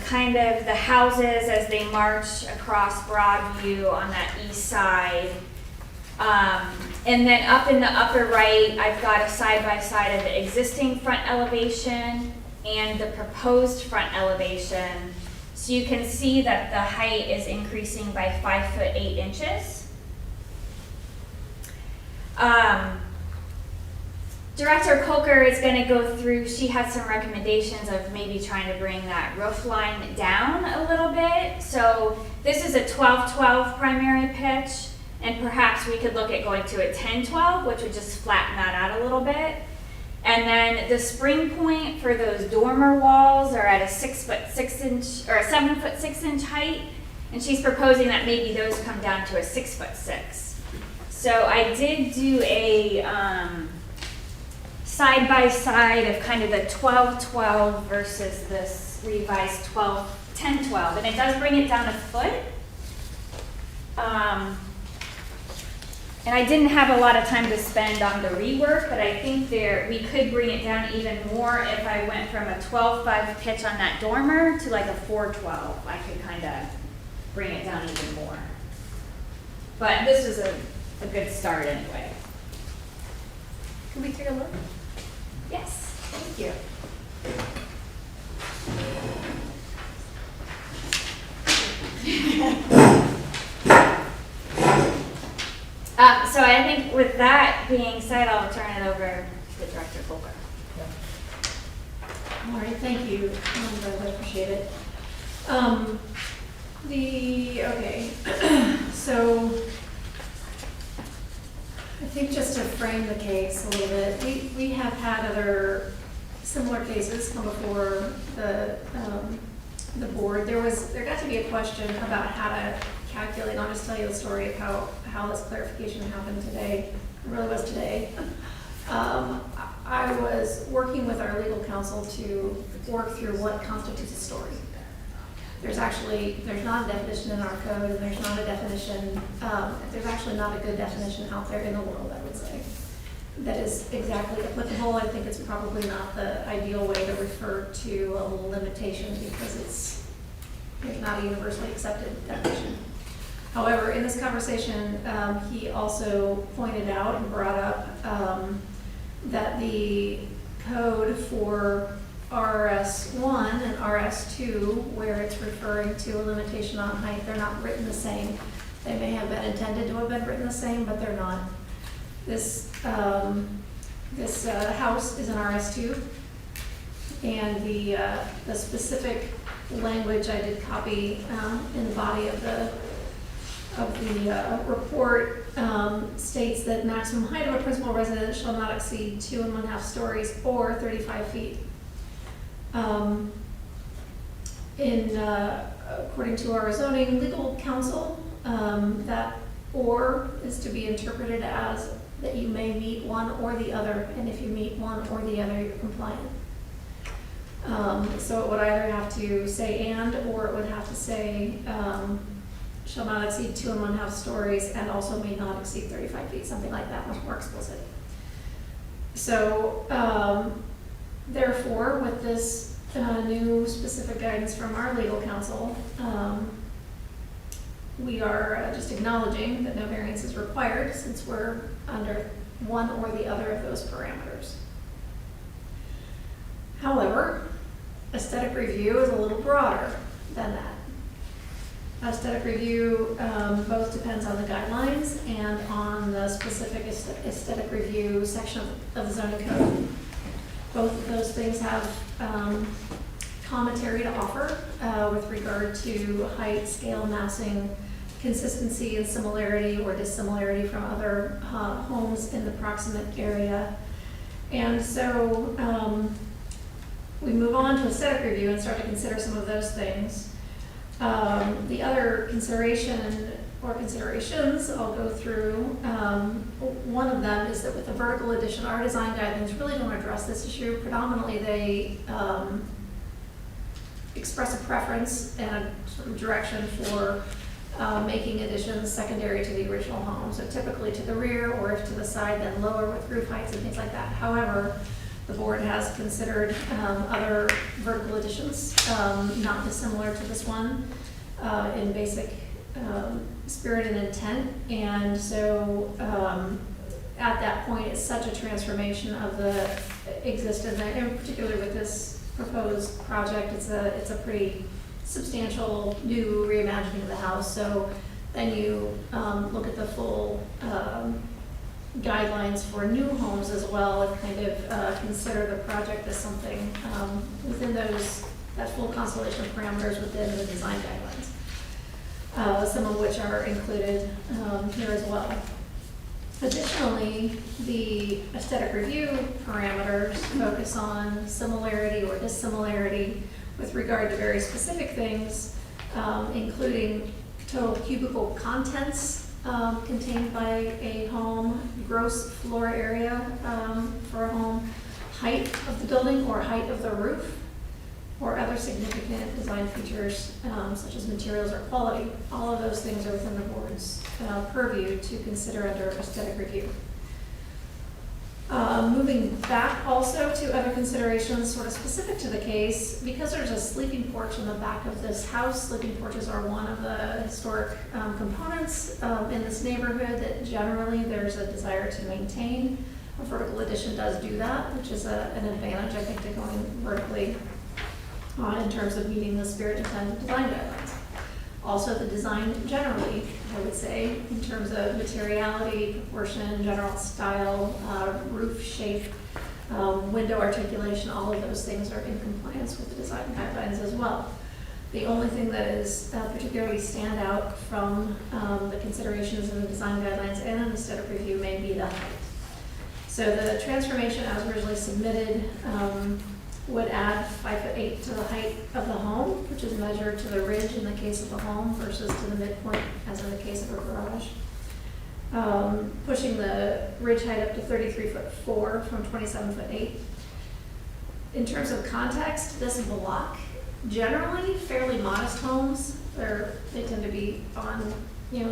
kind of the houses as they march across Broadview on that east side. And then up in the upper right, I've got a side-by-side of the existing front elevation and the proposed front elevation. So you can see that the height is increasing by 5'8". Director Coker is going to go through, she had some recommendations of maybe trying to bring that roof line down a little bit. So this is a 12-12 primary pitch, and perhaps we could look at going to a 10-12, which would just flatten that out a little bit. And then the spring point for those dormer walls are at a 6'6" or a 7'6" height, and she's proposing that maybe those come down to a 6'6". So I did do a side by side of kind of the 12-12 versus this revised 10-12, and it does bring it down a foot. And I didn't have a lot of time to spend on the rework, but I think we could bring it down even more if I went from a 12-5 pitch on that dormer to like a 4-12. I could kind of bring it down even more. But this was a good start anyway. Can we take a look? Yes, thank you. So I think with that being said, I'll turn it over to Director Colbert. All right, thank you. I appreciate it. Okay, so I think just to frame the case a little bit, we have had other similar cases come before the board. There got to be a question about how to calculate, I'll just tell you the story of how this clarification happened today. It really was today. I was working with our legal counsel to work through what constitutes a story. There's not a definition in our code, and there's not a definition, there's actually not a good definition out there in the world, I would say, that is exactly applicable. I think it's probably not the ideal way to refer to a limitation because there's not a universally accepted definition. However, in this conversation, he also pointed out and brought up that the code for RS1 and RS2, where it's referring to a limitation on height, they're not written the same. They may have been intended to have been written the same, but they're not. This house is an RS2, and the specific language I did copy in the body of the report states that maximum height of a principal residence shall not exceed 2 1/2 stories or 35 feet. According to our zoning legal counsel, that "or" is to be interpreted as that you may meet one or the other, and if you meet one or the other, you're compliant. So it would either have to say "and," or it would have to say shall not exceed 2 1/2 stories and also may not exceed 35 feet, something like that, much more explicit. So therefore, with this new specific guidance from our legal counsel, we are just acknowledging that no variance is required since we're under one or the other of those parameters. However, aesthetic review is a little broader than that. Aesthetic review both depends on the guidelines and on the specific aesthetic review section of the zoning code. Both of those things have commentary to offer with regard to height, scale, massing, consistency and similarity or dissimilarity from other homes in the proximate area. And so we move on to aesthetic review and start to consider some of those things. The other consideration or considerations I'll go through, one of them is that with the vertical addition, our design guidelines really don't address this issue. Predominantly, they express a preference and a sort of direction for making additions secondary to the original home. So typically to the rear, or if to the side, then lower with roof heights and things like that. However, the board has considered other vertical additions, not dissimilar to this one, in basic spirit and intent. And so at that point, it's such a transformation of the existing, and particularly with this proposed project, it's a pretty substantial new reimagining of the house. So then you look at the full guidelines for new homes as well, and kind of consider the project as something within that full constellation of parameters within the design guidelines, some of which are included here as well. Additionally, the aesthetic review parameters focus on similarity or dissimilarity with regard to very specific things, including total cubicle contents contained by a home, gross floor area for a home, height of the building or height of the roof, or other significant design features such as materials or quality. All of those things are within the board's purview to consider under aesthetic review. Moving back also to other considerations sort of specific to the case, because there's a sleeping porch in the back of this house. Sleeping porches are one of the historic components in this neighborhood that generally there's a desire to maintain. A vertical addition does do that, which is an advantage, I think, to going vertically in terms of meeting the spirit and intent of design guidelines. Also the design generally, I would say, in terms of materiality, proportion, general style, roof shape, window articulation, all of those things are in compliance with the design guidelines as well. The only thing that is particularly stand out from the considerations in the design guidelines and in the aesthetic review may be the height. So the transformation as originally submitted would add 5'8" to the height of the home, which is measured to the ridge in the case of the home versus to the midpoint as in the case of a garage. Pushing the ridge height up to 33'4" from 27'8". In terms of context, this block, generally fairly modest homes. They tend to be on,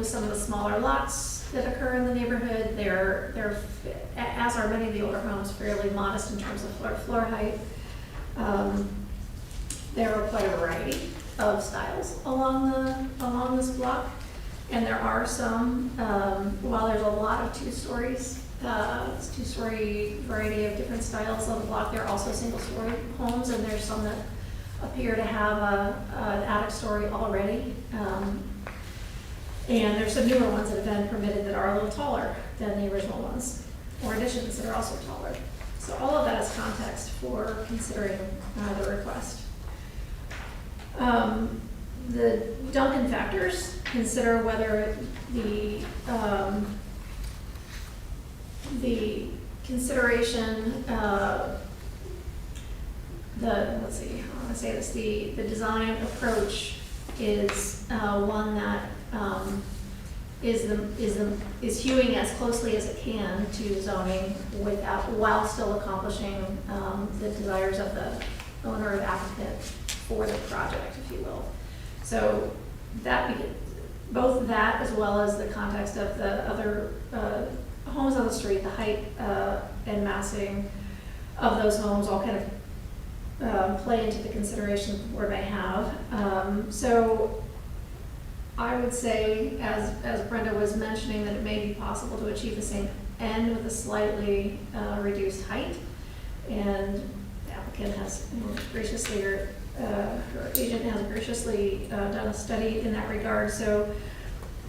some of the smaller lots that occur in the neighborhood. They're as are many of the older homes, fairly modest in terms of floor height. There are quite a variety of styles along this block, and there are some. While there's a lot of two-story variety of different styles on the block, there are also single-story homes, and there's some that appear to have an attic story already. And there's some newer ones that have been permitted that are a little taller than the original ones, or additions that are also taller. So all of that is context for considering the request. The Duncan factors consider whether the consideration, the design approach is one that is hewing as closely as it can to zoning while still accomplishing the desires of the owner or applicant for the project, if you will. So both that as well as the context of the other homes on the street, the height and massing of those homes all kind of play into the considerations the board may have. So I would say, as Brenda was mentioning, that it may be possible to achieve the same end with a slightly reduced height. And the applicant has graciously, or her agent has graciously done a study in that regard. So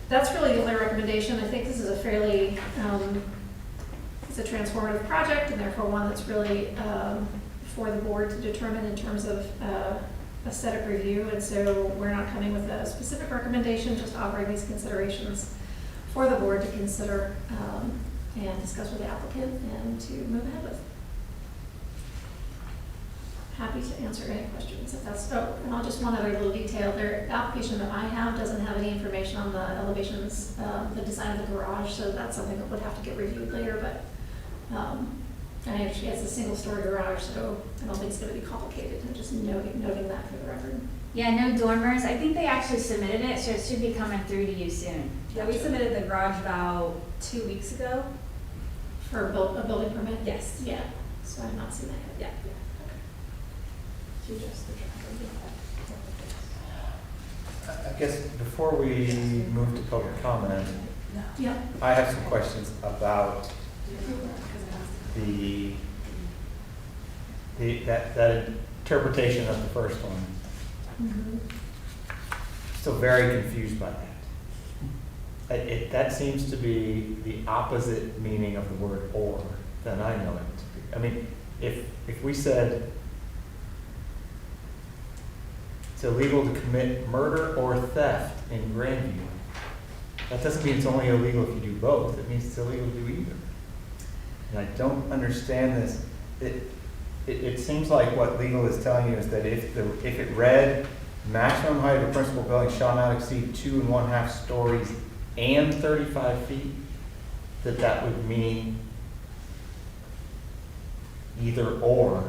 that's really the only recommendation. I think this is a fairly, it's a transformative project, and therefore one that's really for the board to determine in terms of aesthetic review. And so we're not coming with a specific recommendation, just offering these considerations for the board to consider and discuss with the applicant and to move ahead with. Happy to answer any questions if that's, and I'll just one other little detail. Their application that I have doesn't have any information on the elevations, the design of the garage, so that's something that would have to get reviewed later, but I understand it's a single-story garage, so I don't think it's going to be complicated. I'm just noting that for the record. Yeah, no dormers. I think they actually submitted it, so it should be coming through to you soon. Yeah, we submitted the garage about 2 weeks ago. For a building permit? Yes. Yeah, so I've not seen that yet. Yeah. I guess before we move to public comment, Yep. I have some questions about that interpretation of the first one. Mm-hmm. Still very confused by that. That seems to be the opposite meaning of the word "or" than I know it to be. I mean, if we said it's illegal to commit murder or theft in Grandview, that doesn't mean it's only illegal if you do both. It means it's illegal to do either. And I don't understand this. It seems like what legal is telling you is that if it read maximum height of a principal building shall not exceed 2 1/2 stories and 35 feet, that would mean either or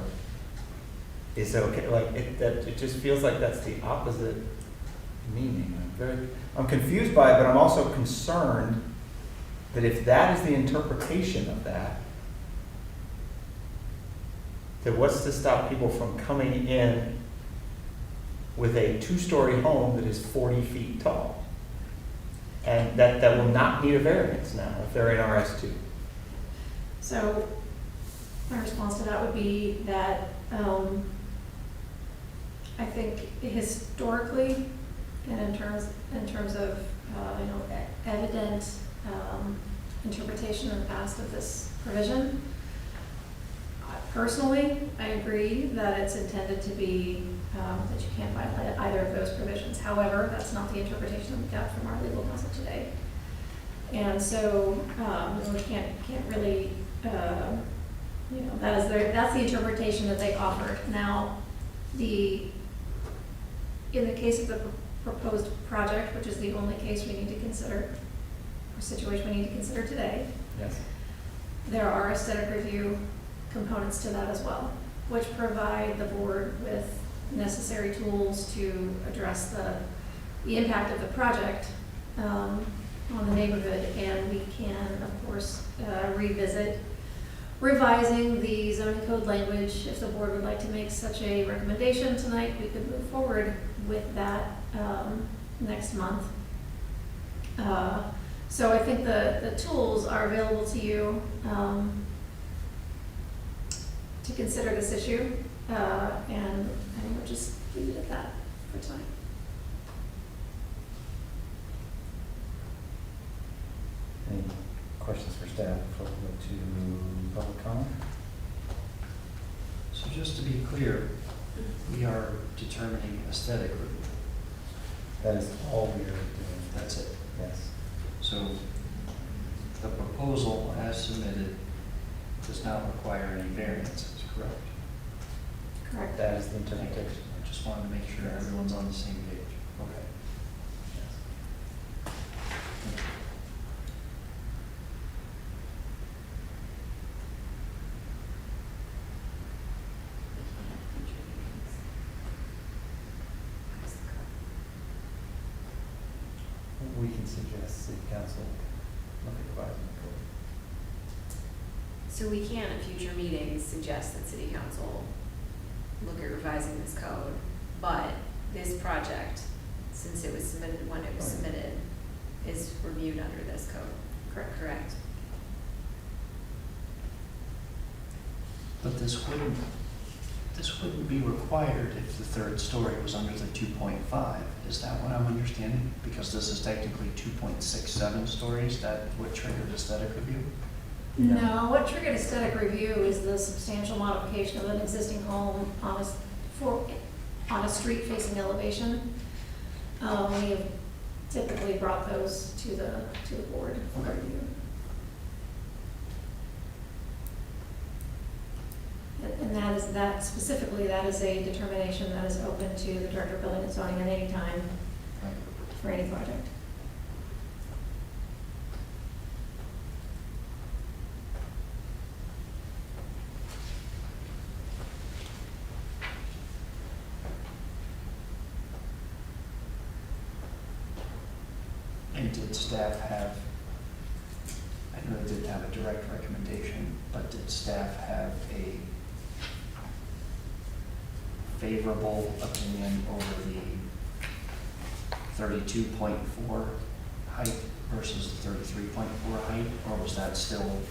is okay. Like it just feels like that's the opposite meaning. I'm confused by it, but I'm also concerned that if that is the interpretation of that, then what's to stop people from coming in with a 2-story home that is 40 feet tall? And that will not need a variance now if they're in RS2. So my response to that would be that I think historically and in terms of, evident, interpretation in the past of this provision. Personally, I agree that it's intended to be, that you can't violate either of those provisions. However, that's not the interpretation that we got from our legal counsel today. And so, we can't really, that's the interpretation that they offered. Now, in the case of the proposed project, which is the only case we need to consider, or situation we need to consider today, Yes. there are aesthetic review components to that as well, which provide the board with necessary tools to address the impact of the project on the neighborhood. And we can, of course, revisit revising the zoning code language. If the board would like to make such a recommendation tonight, we could move forward with that next month. So I think the tools are available to you to consider this issue, and we'll just leave it at that for tonight. Any questions for staff before we go to public comment? So just to be clear, we are determining aesthetic review. That is all we are doing. That's it. Yes. So the proposal as submitted does not require any variances, correct? Correct. That is the interpretation. I just wanted to make sure everyone's on the same page. Okay. We can suggest city council look at revising the code. So we can at future meetings suggest that city council look at revising this code, but this project, since it was submitted when it was submitted, is reviewed under this code. Correct. But this wouldn't be required if the third story was under the 2.5. Is that what I'm understanding? Because this is technically 2.67 stories, that what triggered aesthetic review? No, what triggered aesthetic review is the substantial modification of an existing home on a street facing elevation. We have typically brought those to the board for review. And that is a determination that is open to the Director of Building and Zoning at any time for any project. And did staff have, I know they didn't have a direct recommendation, but did staff have a favorable opinion over the 32.4 height versus the 33.4 height, or was that still,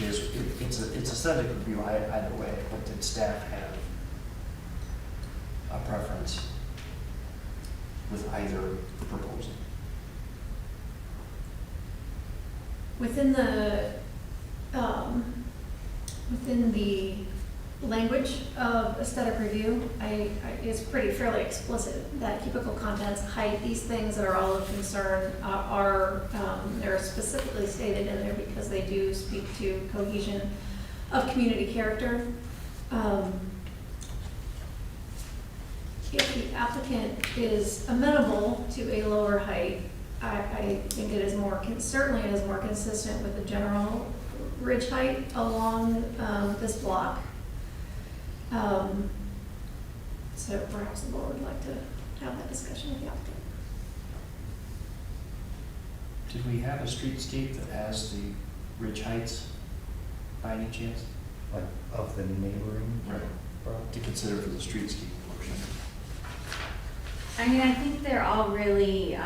it's aesthetic review either way, but did staff have a preference with either proposal? Within the language of aesthetic review, it's pretty fairly explicit that cubicle contents, height, these things that are all of concern they're specifically stated in there because they do speak to cohesion of community character. If the applicant is amenable to a lower height, I think it is certainly it is more consistent with the general ridge height along this block. So perhaps the board would like to have that discussion with the applicant. Did we have a streetscape that has the ridge heights by any chance? Like of the neighboring? Right. To consider for the streetscape portion. I mean, I think they're all really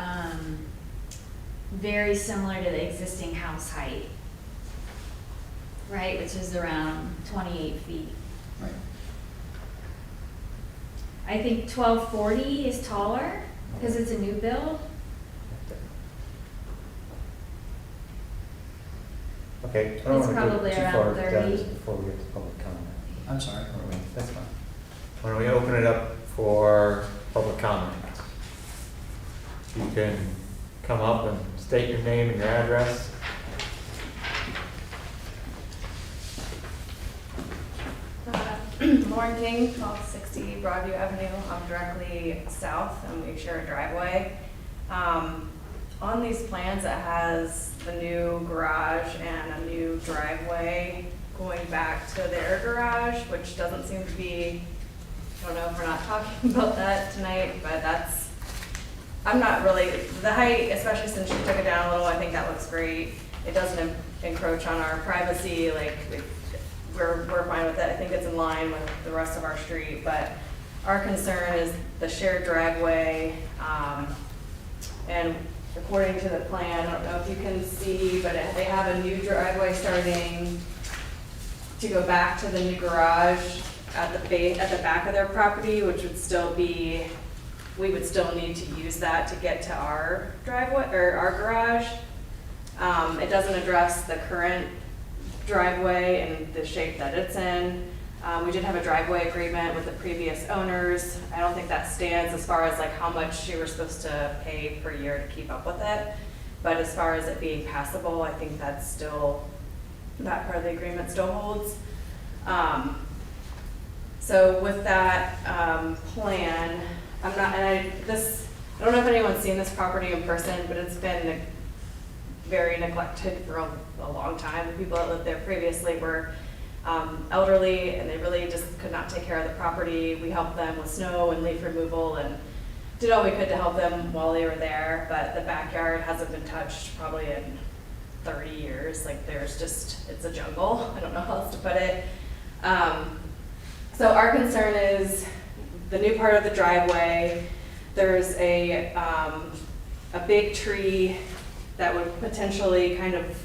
very similar to the existing house height, right, which is around 28 feet. Right. I think 1240 is taller, Because it's a new build? Okay, I don't It's want to go probably too around far 30. down before we get to public comment. I'm sorry. That's fine. Why don't we open it up for public comment? You can come up and state your name and your address. Lauren King, 1260 Broadview Avenue. I'm directly south and we share a driveway. On these plans, it has the new garage and a new driveway going back to their garage, which doesn't seem to be, I don't know if we're not talking about that tonight, but that's, I'm not really, the height, especially since you took it down a little, I think that looks great. It doesn't encroach on our privacy, like, we're fine with it. I think it's in line with the rest of our street, but our concern is the shared driveway, and according to the plan, I don't know if you can see, but they have a new driveway starting to go back to the new garage at the back of their property, which would still be, we would still need to use that to get to our driveway, or our garage. It doesn't address the current driveway and the shape that it's in. We did have a driveway agreement with the previous owners. I don't think that stands as far as like how much you were supposed to pay per year to keep up with it. But as far as it being passable, I think that's still, that part of the agreement still holds. So with that plan, I don't know if anyone's seen this property in person, but it's been very neglected for a long time. The people that lived there previously were elderly, and they really just could not take care of the property. We helped them with snow and leaf removal and did all we could to help them while they were there, but the backyard hasn't been touched probably in 30 years. Like, there's just, it's a jungle. I don't know how else to put it. So our concern is the new part of the driveway. There's a big tree that would potentially kind of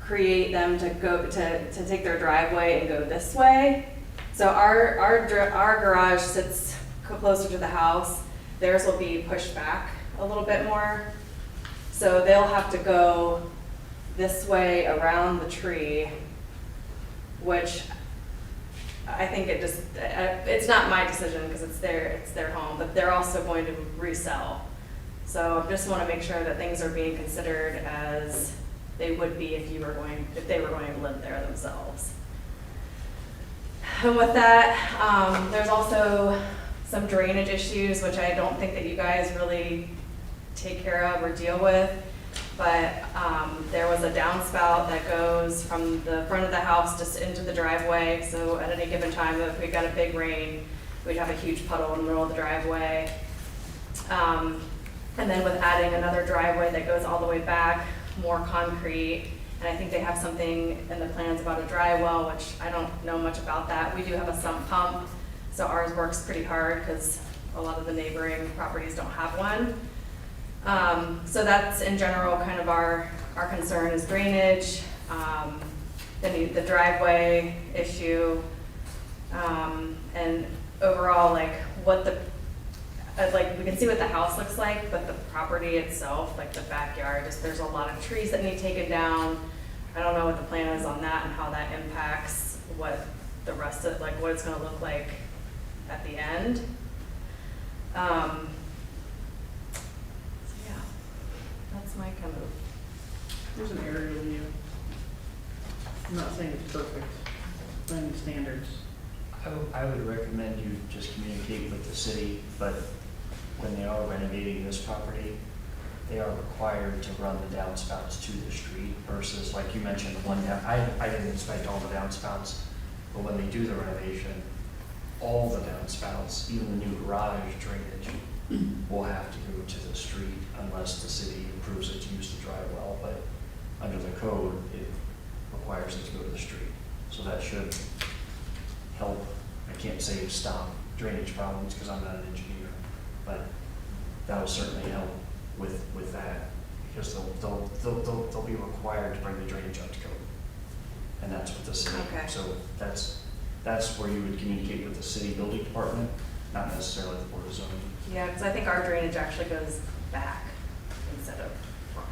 create them to go to take their driveway and go this way. So our garage sits closer to the house. Theirs will be pushed back a little bit more. So they'll have to go this way around the tree, which I think it's not my decision because it's their home, but they're also going to resell. So I just want to make sure that things are being considered as they would be if they were going to live there themselves. And with that, there's also some drainage issues, which I don't think that you guys really take care of or deal with. But there was a downspout that goes from the front of the house just into the driveway. So at any given time, if we got a big rain, we'd have a huge puddle in the middle of the driveway. And then with adding another driveway that goes all the way back, more concrete. And I think they have something in the plans about a dry well, which I don't know much about that. We do have a sump pump, so ours works pretty hard because a lot of the neighboring properties don't have one. So that's in general kind of our concern is drainage, the driveway issue, and overall like we can see what the house looks like, but the property itself, like the backyard, there's a lot of trees that need taken down. I don't know what the plan is on that and how that impacts what the rest of, like what it's gonna look like at the end. So yeah, that's my kind of. There's an aerial view. I'm not saying it's perfect, by any standards. I would recommend you just communicate with the city, but when they are renovating this property, they are required to run the downspouts to the street versus, like you mentioned, I didn't inspect all the downspouts, but when they do the renovation, all the downspouts, even the new garage drainage, will have to go to the street unless the city approves it to use the dry well, but under the code, it requires it to go to the street. So that should help. I can't say stop drainage problems because I'm not an engineer, but that will certainly help with that because they'll be required to bring the drainage up to code, and that's what the city. Okay. So that's where you would communicate with the city building department. not necessarily the Board of Zoning. Yeah, because I think our drainage actually goes back instead of front.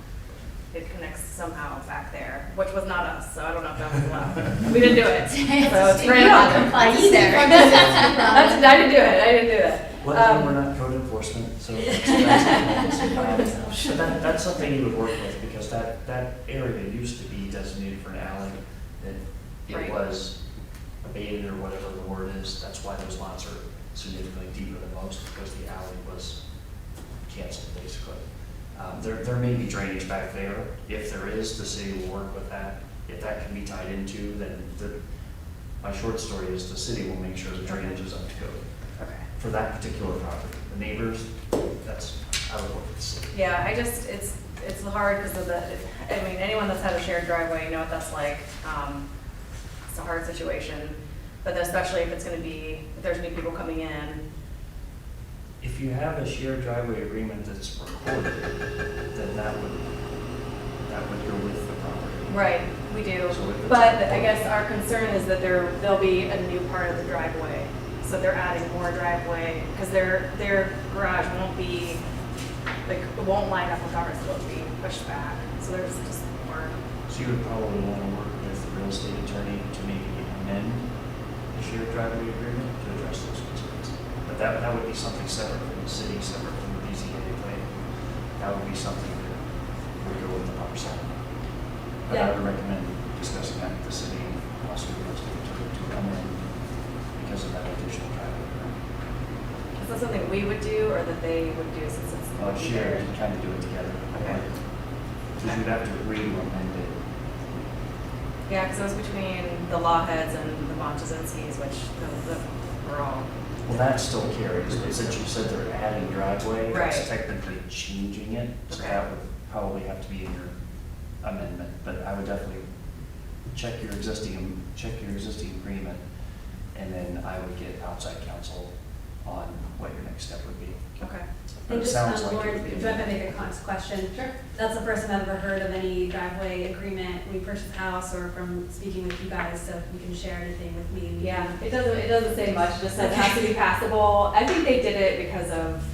It connects somehow back there, which was not us, so I don't know if that was allowed. We didn't do it. So it's right not on. comply either. I didn't do it, I didn't do it. Well, we're not code enforcement, so but that's something you would work with, because that area used to be designated for an alley. It Right. was abated, or whatever the word is. That's why those lots are significantly deeper than most, because the alley was canceled, basically. There may be drainage back there. If there is, the city will work with that. If that can be tied into, then my short story is the city will make sure the drainage is up to code Okay. for that particular property. The neighbors, that's, I would work with the city. Yeah, it's hard because of anyone that's had a shared driveway, you know what that's like. It's a hard situation, but especially if it's gonna be, if there's new people coming in. If you have a shared driveway agreement that's recorded, then that would go with the property. Right, we do, So if it's but a- I guess our concern is that there'll be a new part of the driveway. So they're adding more driveway, because their garage won't be, like, it won't line up with ours, it'll be pushed back. So there's just more. So you would probably want to work with the real estate attorney to maybe amend the shared driveway agreement to address those concerns. But that would be something separate from the city, separate from the BZA plan. That would be something that would go with the proper side. But I would recommend discussing that with the city and also the real estate attorney to amend because of that additional driveway. Is that something we would do or that they would do since it's? Shared, you kind of do it together. Okay. Because you'd have to agree to amend it. Yeah, because it was between the Lawheads and the Montezinskis, which were all. Well, that still carries, but since you said they're adding driveway, Right. that's technically changing it. So Okay. that would probably have to be in your amendment, but I would definitely check your existing agreement, and then I would get outside counsel on what your next step would be. Okay. But And it just, sounds like it Lauren, would be. do I have to make a question? Sure. That's the first time I've ever heard of any driveway agreement when we purchased a house, or from speaking with you guys, so if you can share anything with me. Yeah, it doesn't say much, it just says it has to be passable. I think they did it because of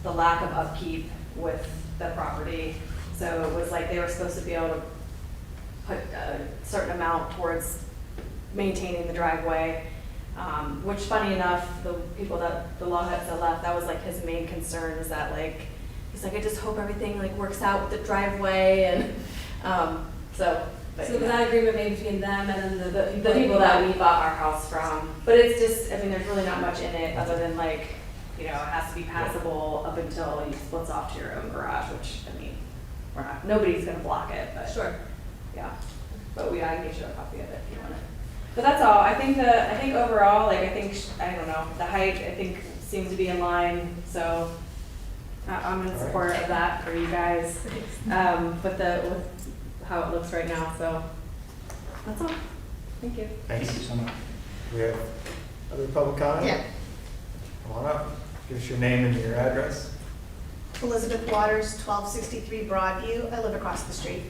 the lack of upkeep with the property. So it was like they were supposed to be able to put a certain amount towards maintaining the driveway. Which funny enough, the people that, the Lawheads that left, that was like his main concern, is that like, he's like, I just hope everything like works out with the driveway and, so. But, So was that agreement made between them and then the people that we bought our house from. But it's just, I mean, there's really not much in it other than like, you know, it has to be passable up until you splits off to your own garage, which, I mean, nobody's gonna block it, but. Sure. Yeah, but I can get you a copy of it if you want it. But that's all, I think overall, like, I don't know, the height, I think seems to be in line, so I'm in support of that for you guys. With how it looks right now, so that's all. Thank you. Thank you so much. We have other public comment? Yeah. Come on up, give us your name and your address. Elizabeth Waters, 1263 Broadview. I live across the street.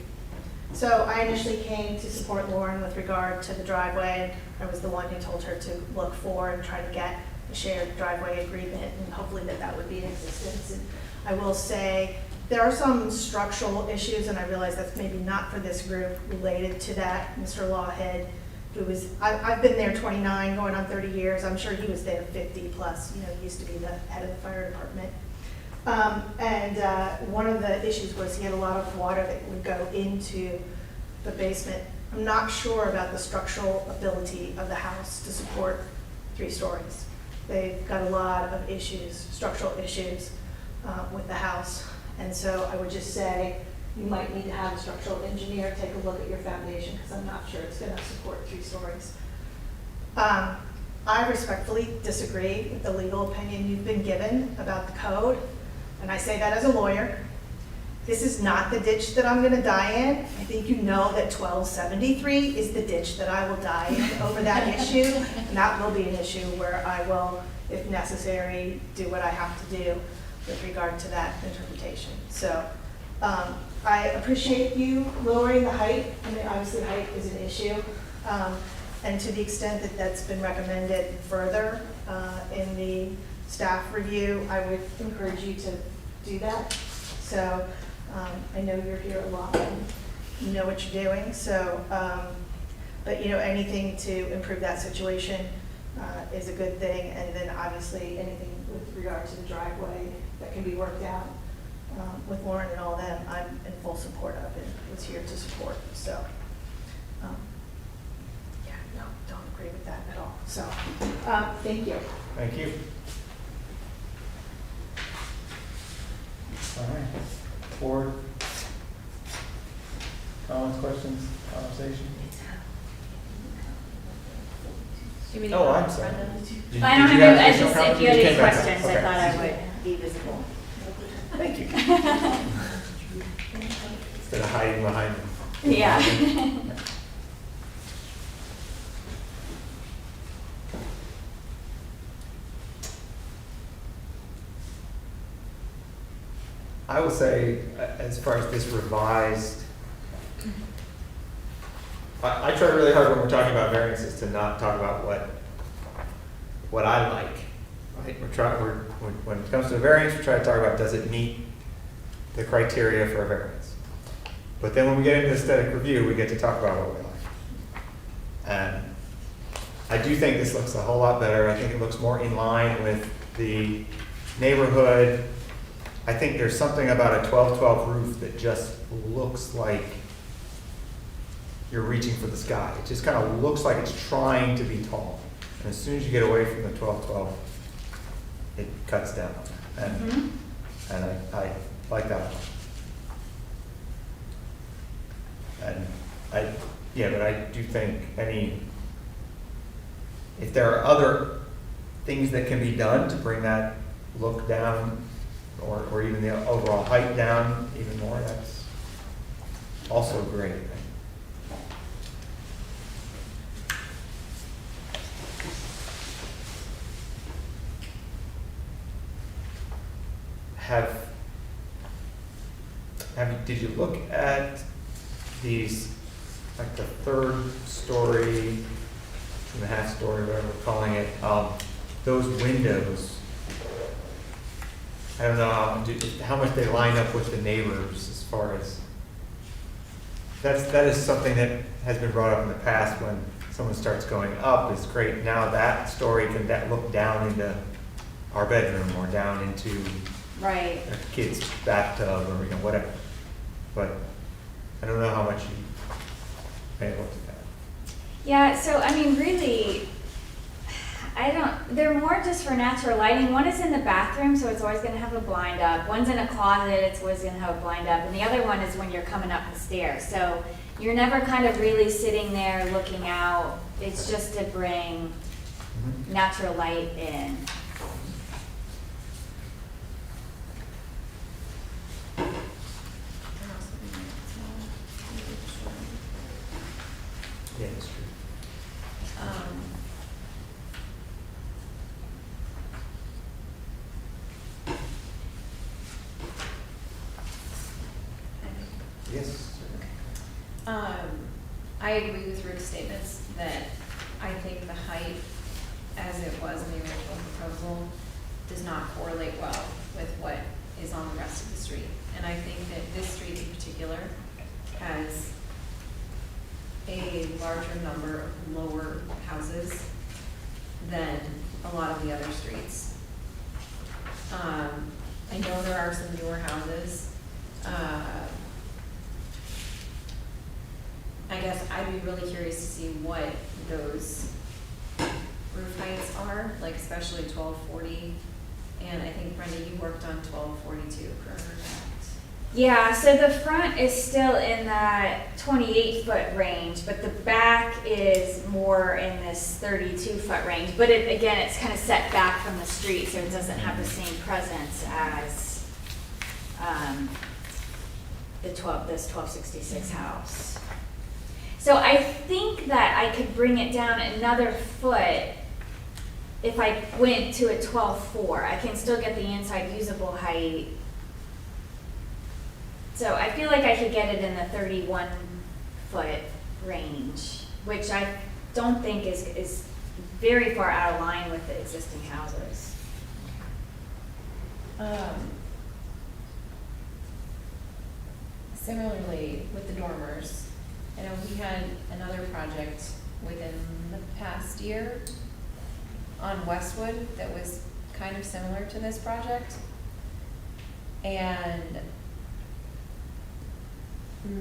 So I initially came to support Lauren with regard to the driveway. I was the one who told her to look for and try to get a shared driveway agreement, and hopefully that would be in existence. And I will say, there are some structural issues, and I realize that's maybe not for this group, related to that. Mr. Lawhead, who was, I've been there 29, going on 30 years. I'm sure he was there 50 plus, you know, he used to be the head of the fire department. One of the issues was he had a lot of water that would go into the basement. I'm not sure about the structural ability of the house to support 3 stories. They've got a lot of issues, structural issues with the house. And so I would just say, you might need to have a structural engineer take a look at your foundation, because I'm not sure it's gonna support 3 stories. I respectfully disagree with the legal opinion you've been given about the code, and I say that as a lawyer. This is not the ditch that I'm gonna die in. I think you know that 1273 is the ditch that I will die in over that issue, and that will be an issue where I will, if necessary, do what I have to do with regard to that interpretation. So I appreciate you lowering the height. I mean, obviously height is an issue. And to the extent that that's been recommended further in the staff review, I would encourage you to do that. So I know you're here a lot and you know what you're doing, so, but you know, anything to improve that situation is a good thing. And then obviously anything with regard to the driveway that can be worked out with Lauren and all them, I'm in full support of and was here to support. So, yeah, no, don't agree with that at all. So, thank you. Thank you. All right. Board comments, questions, conversation? Do you mean to Oh, go, I'm sorry. Brenda? Did- I did don't you have, I additional just, comments? if you had You any came back up. questions, I Okay. thought I would be visible. Thank you. Instead of hiding behind them. Yeah. I will say, as far as this revised, I try really hard when we're talking about variances to not talk about what I like. Right? When it comes to a variance, we try to talk about, does it meet the criteria for a variance? But then when we get into aesthetic review, we get to talk about what we like. And I do think this looks a whole lot better. I think it looks more in line with the neighborhood. I think there's something about a 12-12 roof that just looks like you're reaching for the sky. It just kind of looks like it's trying to be tall. And as soon as you get away from the 12-12, it cuts down. And, and I like that one. And but I do think if there are other things that can be done to bring that look down, or even the overall height down even more, that's also great. Did you look at these, like the 3rd story, 2.5 story, whatever we're calling it, those windows? I don't know how much they line up with the neighbors as far as, that is something that has been brought up in the past when someone starts going up, it's great. Now that story can look down into our bedroom or down into Right. a kid's bathtub or whatever. But I don't know how much you may have looked at that. Yeah, so I mean, really, they're more just for natural lighting. One is in the bathroom, so it's always gonna have a blind up. One's in a closet, it's always gonna have a blind up. And the other one is when you're coming up the stairs. So you're never kind of really sitting there looking out. It's just to bring natural light in. Yeah, that's true. Yes. I agree with Rick's statements that I think the height, as it was in the original proposal, does not correlate well with what is on the rest of the street. And I think that this street in particular has a larger number of lower houses than a lot of the other streets. I know there are some newer houses. I guess I'd be really curious to see what those roof heights are, like especially 1240. And I think Brenda, you worked on 1242, correct? Yeah, so the front is still in that 28-foot range, but the back is more in this 32-foot range. But again, it's kind of set back from the street, so it doesn't have the same presence as this 1266 house. So I think that I could bring it down another foot if I went to a 12.4. I can still get the inside usable height. So I feel like I could get it in the 31-foot range, which I don't think is very far out of line with the existing houses. Similarly, with the dormers, I know we had another project within the past year on Westwood that was kind of similar to this project. And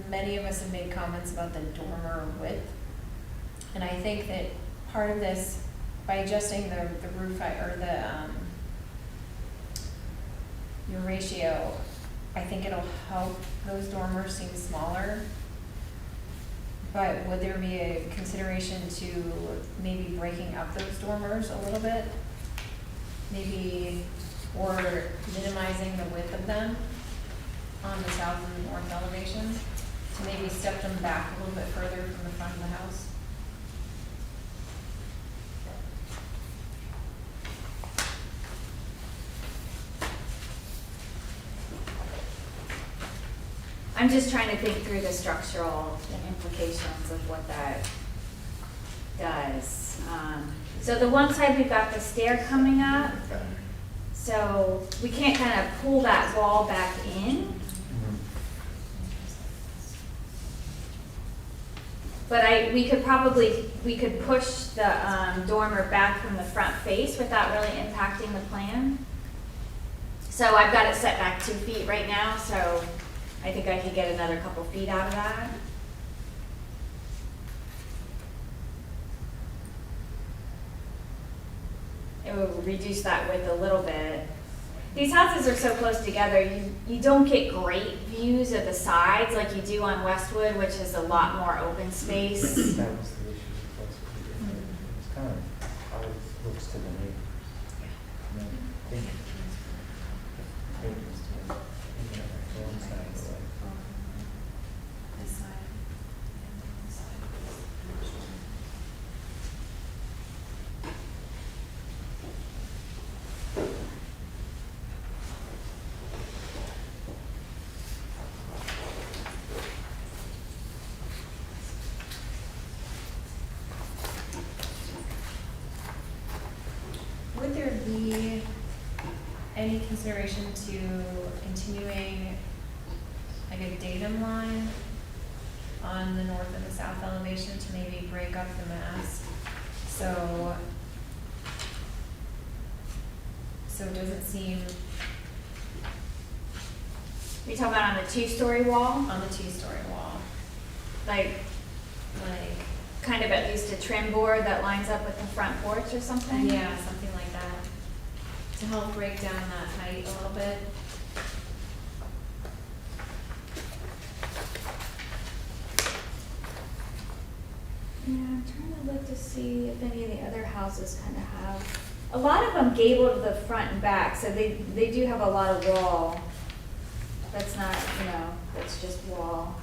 many of us have made comments about the dormer width. And I think that part of this, by adjusting the roof height, or your ratio, I think it'll help those dormers seem smaller. But would there be a consideration to maybe breaking up those dormers a little bit? Maybe, or minimizing the width of them on the south and north elevations, to maybe step them back a little bit further from the front of the house? I'm just trying to think through the structural implications of what that does. So the one side, we've got the stair coming up, so we can't kind of pull that wall back in. But we could push the dormer back from the front face without really impacting the plan. So I've got it set back 2 feet right now, so I think I could get another couple feet out of that. It will reduce that width a little bit. These houses are so close together, you don't get great views of the sides like you do on Westwood, which is a lot more open space. That was the issue with Westwood. It's kind of how it looks to the neighbor. Yeah. This side. This side. Would there be any consideration to continuing like a datum line on the north and the south elevation to maybe break up the mass? So it doesn't seem You're talking about on the 2-story wall? on the 2-story wall. Like kind of at least a trim board that lines up with the front porch or something? Yeah, something like that, to help break down that height a little bit. Yeah, I'm trying to look to see if any of the other houses kind of have. A lot of them gable to the front and back, so they do have a lot of wall. That's not, that's just wall.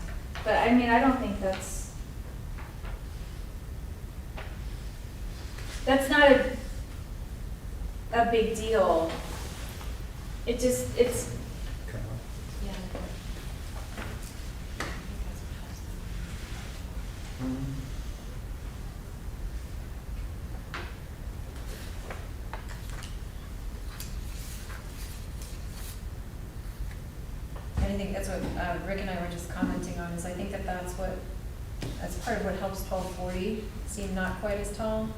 But I mean, I don't think that's not a big deal. It's Yeah. And I think that's what Rick and I were just commenting on, is I think that's part of what helps 1240 seem not quite as tall.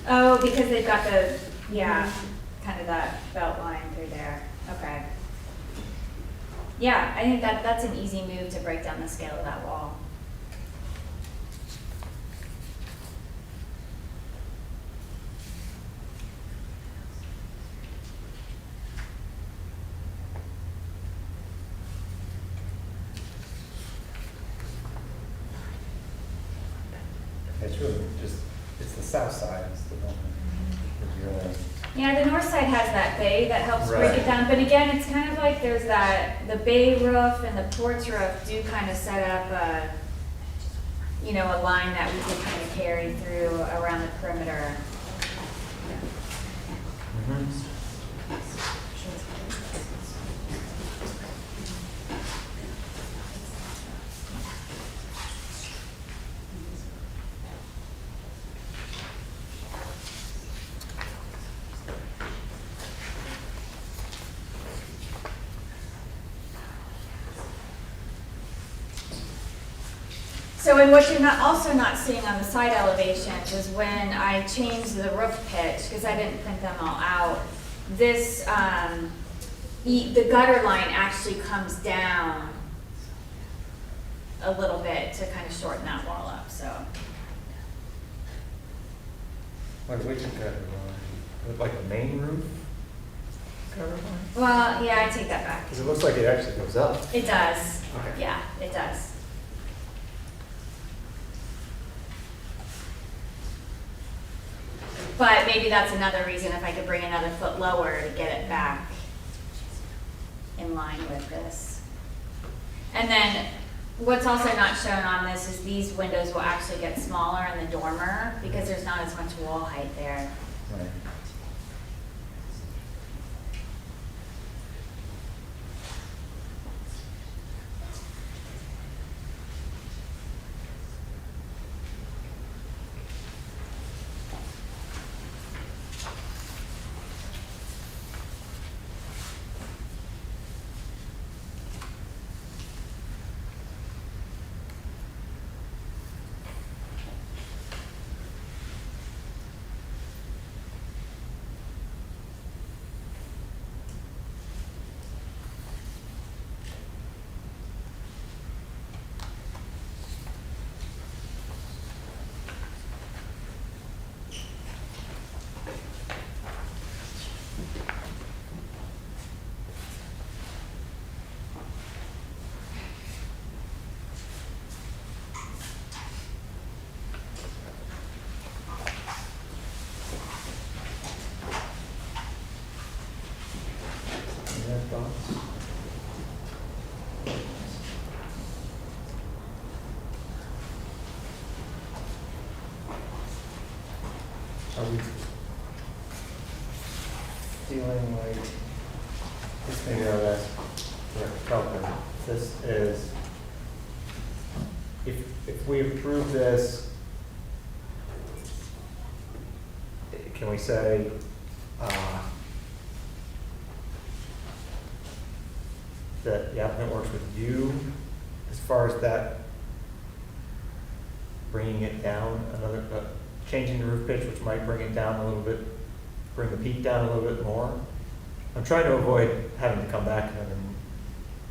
Oh, because they've got kind of that belt line through there. Okay. Yeah, I think that's an easy move to break down the scale of that wall. It's really just, it's the south side, it's the one. Yeah, the north side has that bay that helps break Right. it down, but again, it's kind of like there's the bay roof and the porch roof do kind of set up a line that we could kind of carry through around the perimeter. So, and what you're also not seeing on the side elevations is when I changed the roof pitch, because I didn't print them all out, this, the gutter line actually comes down a little bit to kind of shorten that wall up, so. Which gutter line? Look like the main roof gutter line? Well, yeah, I take that back. Because it looks like it actually goes up. It does, Okay. yeah, it does. But maybe that's another reason if I could bring another foot lower to get it back in line with this. And then what's also not shown on this is these windows will actually get smaller in the dormer because there's not as much wall height there. Right. Any other thoughts? Are we feeling like, this maybe I'll ask Director Feldman, this is, if we approve this, can we say, that the applicant works with you as far as that, bringing it down another, changing the roof pitch, which might bring it down a little bit, bring the peak down a little bit more? I'm trying to avoid having to come back and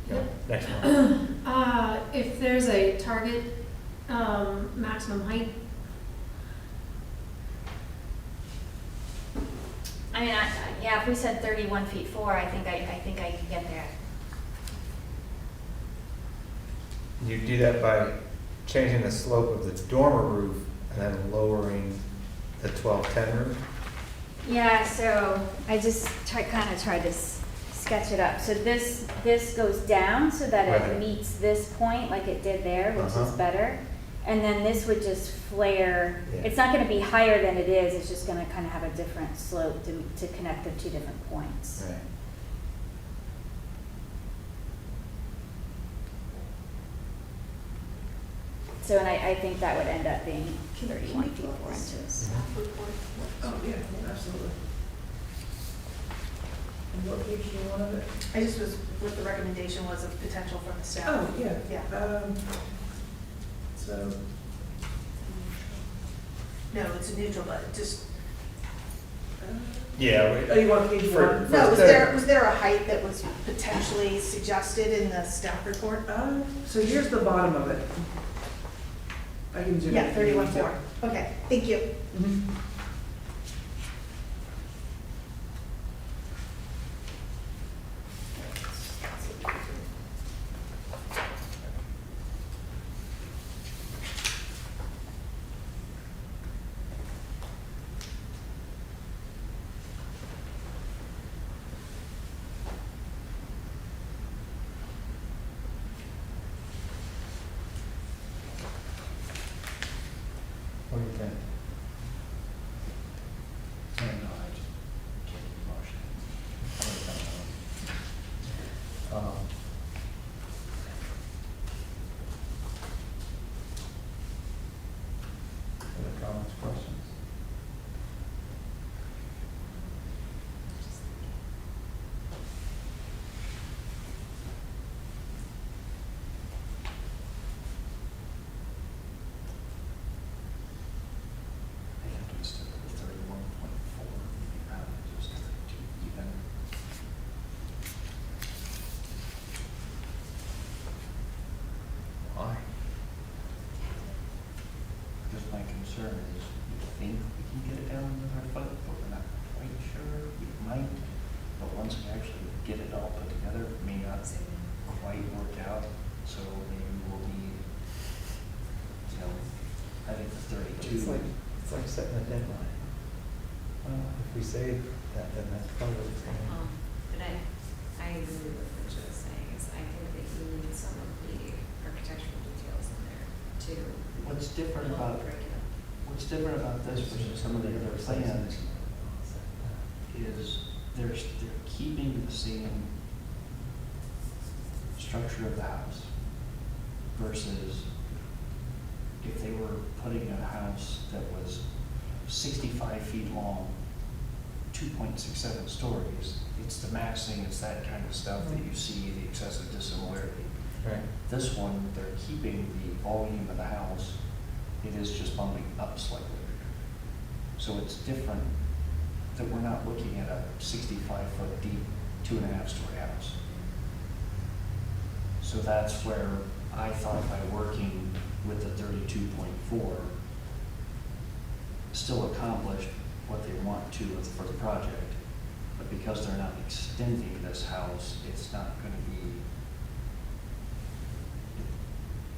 then, next month. If there's a target, maximum height, I mean, yeah, if we said 31 feet 4, I think I could get there. You do that by changing the slope of the dormer roof and then lowering the 1210 roof? Yeah, so I just kind of tried to sketch it up. So this goes down so that it Right. meets this point like it did there, which is Uh-huh. better. And then this would just flare. Yeah. It's not going to be higher than it is. It's just going to kind of have a different slope to connect the two different points. Right. So, and I think that would end up being 31 feet 4 inches. Oh, yeah, absolutely. And what page do you want of it? I just was, what the recommendation was of potential from the staff. Oh, yeah. Yeah. So, No, it's a neutral, but just, Yeah. oh, you want page For- one? no, was there a height that was potentially suggested in the staff report? So here's the bottom of it. I can zoom. Yeah, in. 31.4. Okay, thank you. Mhm. What do you think? I don't know, I just can't do motion. Other comments, questions? once we actually get it all put together, it may not quite work out, so maybe we'll need, you know, I think the 32. It's like setting a deadline. If we say that, then that's probably what it's going to be. But I agree with what you're saying, is I think that you need some of the architectural details in there too. What's different about Break it up. What's different about this versus some of the other plans is they're keeping the same structure of the house versus if they were putting a house that was 65 feet long, 2.67 stories, it's the massing, it's that kind of stuff that you see, the excessive dissimilarity. Right. This one, they're keeping the volume of the house, it is just bumping up slightly. So it's different that we're not looking at a 65-foot deep, 2.5-story house. So that's where I thought by working with the 32.4, still accomplished what they want to for the project, but because they're not extending this house, it's not going to be,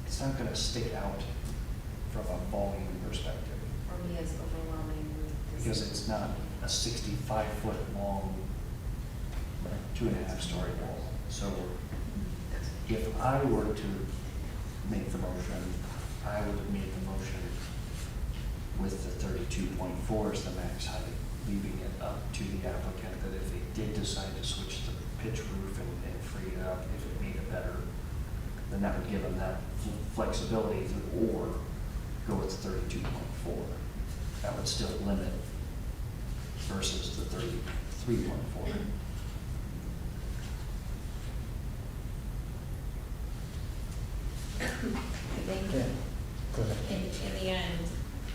it's not going to stick out from a volume perspective. Or be as overwhelming with this. Because it's not a 65-foot long, 2.5-story wall. So if I were to make the motion, I would have made the motion with the 32.4 as the max height, leaving it up to the applicant that if they did decide to switch the pitch roof and free it up, if it made it better, then that would give them that flexibility or go with the 32.4. That would still limit versus the 33.4. I think Yeah. Go ahead. in the end,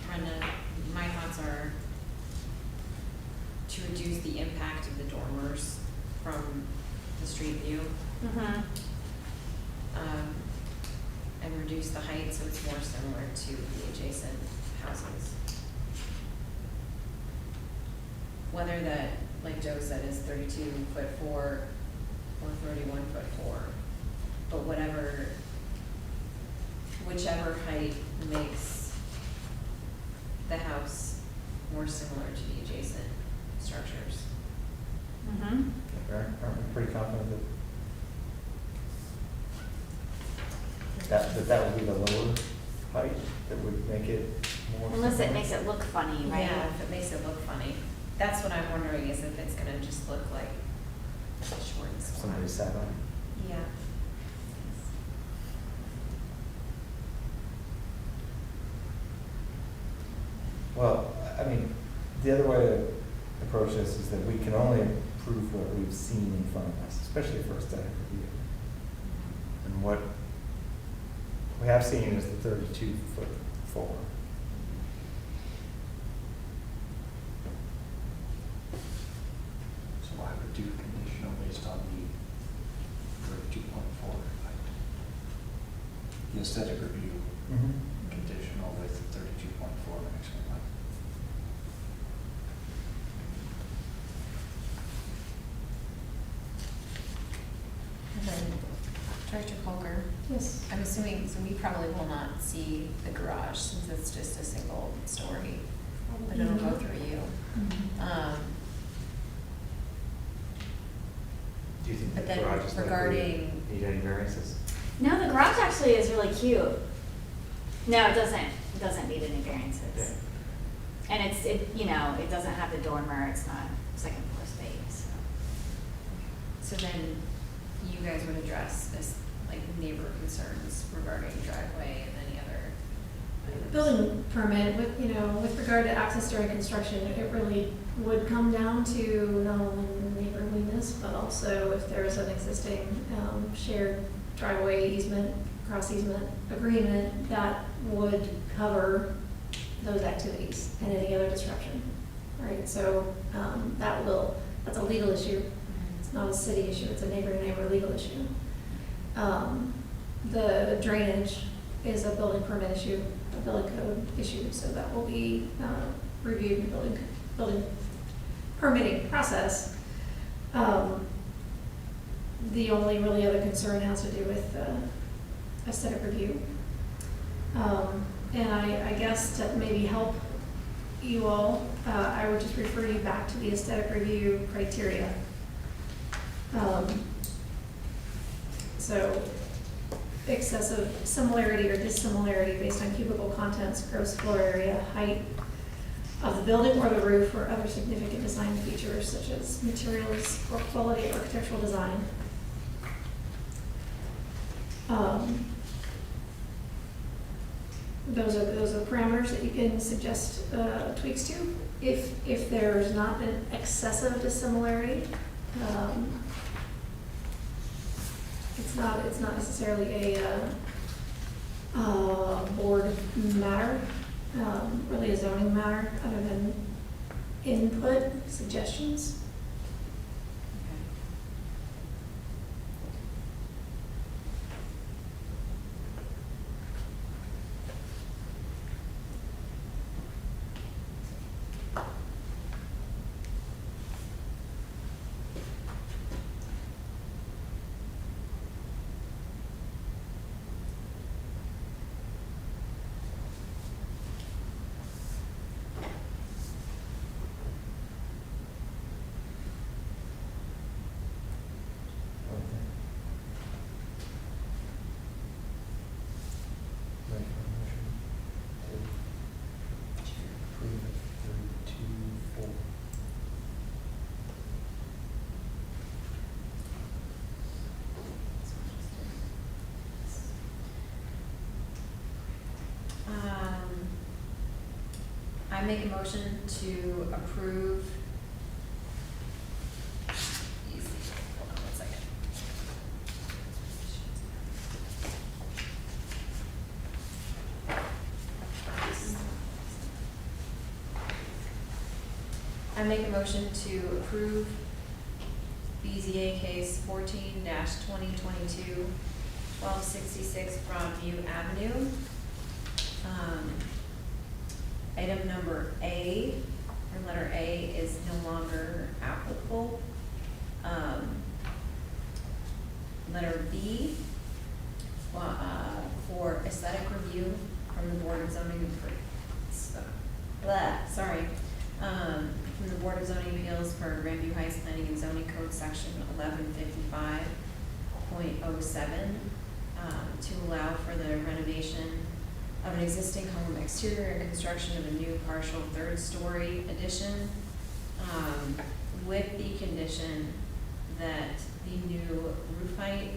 Brenda, my thoughts are to reduce the impact of the dormers from the street view. Mhm. And reduce the height so it's more similar to the adjacent houses. Whether that, like Joe said, is 32'4" or 31'4", but whichever height makes the house more similar to the adjacent structures. Mhm. Aren't we pretty confident that would be the lower height that would make it more? Unless it similar? makes it look funny, right? Yeah, if it makes it look funny. That's what I'm wondering, is if it's gonna just look like short and squat. Somebody sat on it. Yeah. Well, I mean, the other way to approach this is that we can only approve what we've seen in front of us, especially for aesthetic review. And what we have seen is the 32'4". So I would do conditional based on the 32.4 height. The aesthetic review conditional with 32.4 maximum height. And then Director Colker, Yes. I'm assuming, so we probably will not see the garage since it's just a single story, but it'll go through you. Do you think But the then garage is likely to regarding- need any variances? No, the garage actually is really cute. No, it doesn't. It doesn't need any variances. Yeah. And it doesn't have the dormer. It's not second floor space. So then you guys would address this, like neighbor concerns regarding driveway and any other items? Building permit, with regard to access during construction, it really would come down to not only neighborliness, but also if there is an existing shared driveway easement, cross easement agreement, that would cover those activities and any other disruption, right? So that's a legal issue. It's not a city issue, it's a neighbor-to-neighbor legal issue. The drainage is a building permit issue, a building code issue, so that will be reviewed in the building permitting process. The only really other concern has to do with aesthetic review. And I guess to maybe help you all, I would just refer you back to the aesthetic review criteria. So excessive similarity or dissimilarity based on cubicle contents, gross floor area, height of the building or the roof, or other significant design features such as materials or quality of architectural design. Those are parameters that you can suggest tweaks to. If there's not an excessive dissimilarity, it's not necessarily a board matter, really a zoning matter, other than input, suggestions. I make a motion to approve. Hold on one second. I make a motion to approve BZA case 14-2022, 1266 Broadview Avenue. Item number A, or letter A, is no longer applicable. Letter B, for aesthetic review from the Board of Zoning, from the Board of Zoning Appeals for Grandview Heights Planning and Zoning Code Section 1155.07, to allow for the renovation of an existing home exterior and construction of a new partial third-story addition, with the condition that the new roof height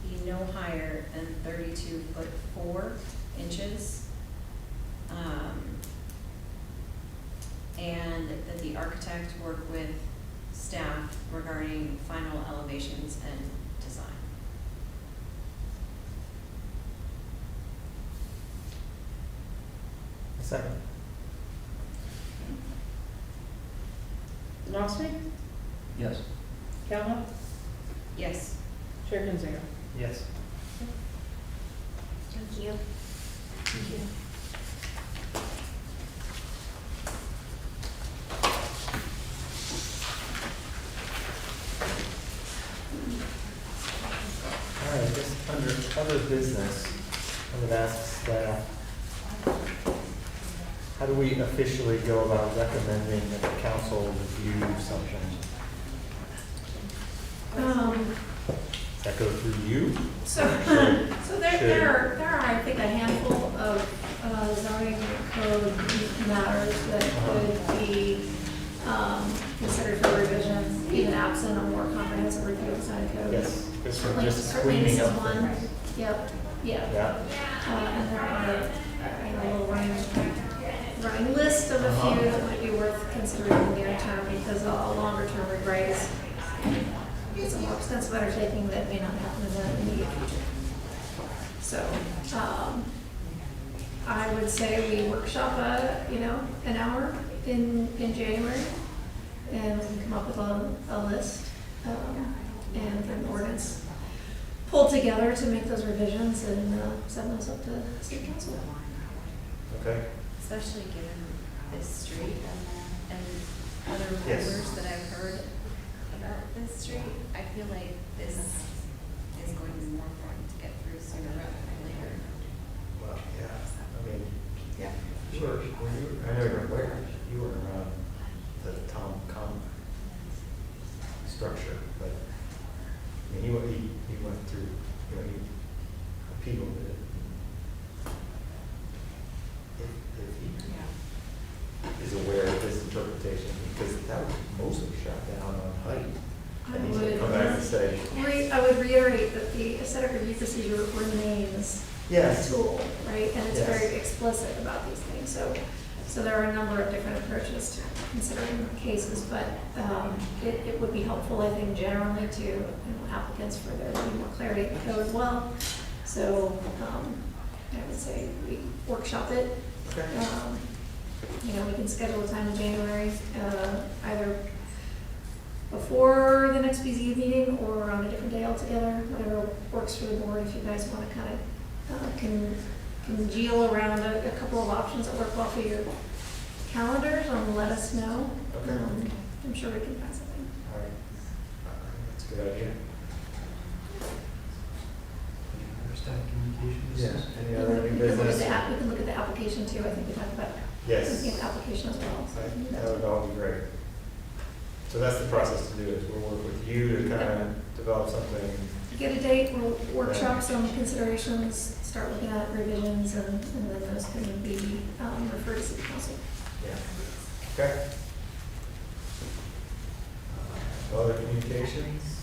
be no higher than 32'4" and that the architect work with staff regarding final elevations and design. Second. Nostri, Yes. Calma, Yes. Chair Kinzinger. Yes. Thank you. Thank you. All right, just under other business, I would ask staff, how do we officially go about recommending that the council review something? Does that go through you? So there are, I think, a handful of zoning code matters that could be considered for revision, even absent a more comprehensive review of zoning code. Yes, this Certainly- is just certainly cleaning this is up one. things. Yep, yeah. Yeah, And there are a little running list of a few that might be worth considering in the near term, because a longer term rewrite is a more extensive undertaking that may not happen in the immediate future. So, I would say we workshop an hour in January, and we can come up with a list, and an ordinance pulled together to make those revisions and send those up to State Council. okay. Especially given this street and other Yes. rumors that I've heard about this feel like this is going to be more important to get through sooner rather than later. Well, yeah, I mean, Yeah. you were, I know you're aware, you were around the Tom Com structure, but, I mean, he went through, you know, he appealed it. If he is aware of this interpretation, because that was mostly shot down on height. And he's gonna come back and say, I would reiterate that the aesthetic review procedure remains a yes, tool, right? And it's Yes. very explicit about these things. So there are a number of different approaches to considering cases, but it would be helpful, I think, generally to applicants for there to be more clarity in the code as well. So I would say we workshop it. okay. We can schedule a time in January, either before the next BZA meeting or on a different day altogether, whatever works for the board. If you guys want to kind of congeal around a couple of options that work well for your calendars, let us know. Okay. I'm sure we can find something. All right. That's a good idea. Staff communications? Yeah, any We other new can look at business? we can look at the application too. I think we talked about Yes. looking at the application as well. So we can do That would all be great. So that's the process to do, is we'll work with you to kind of develop something. Get a date, we'll workshop some considerations, start looking at revisions, and then those can be referred to city council. Yeah. Okay. Other communications?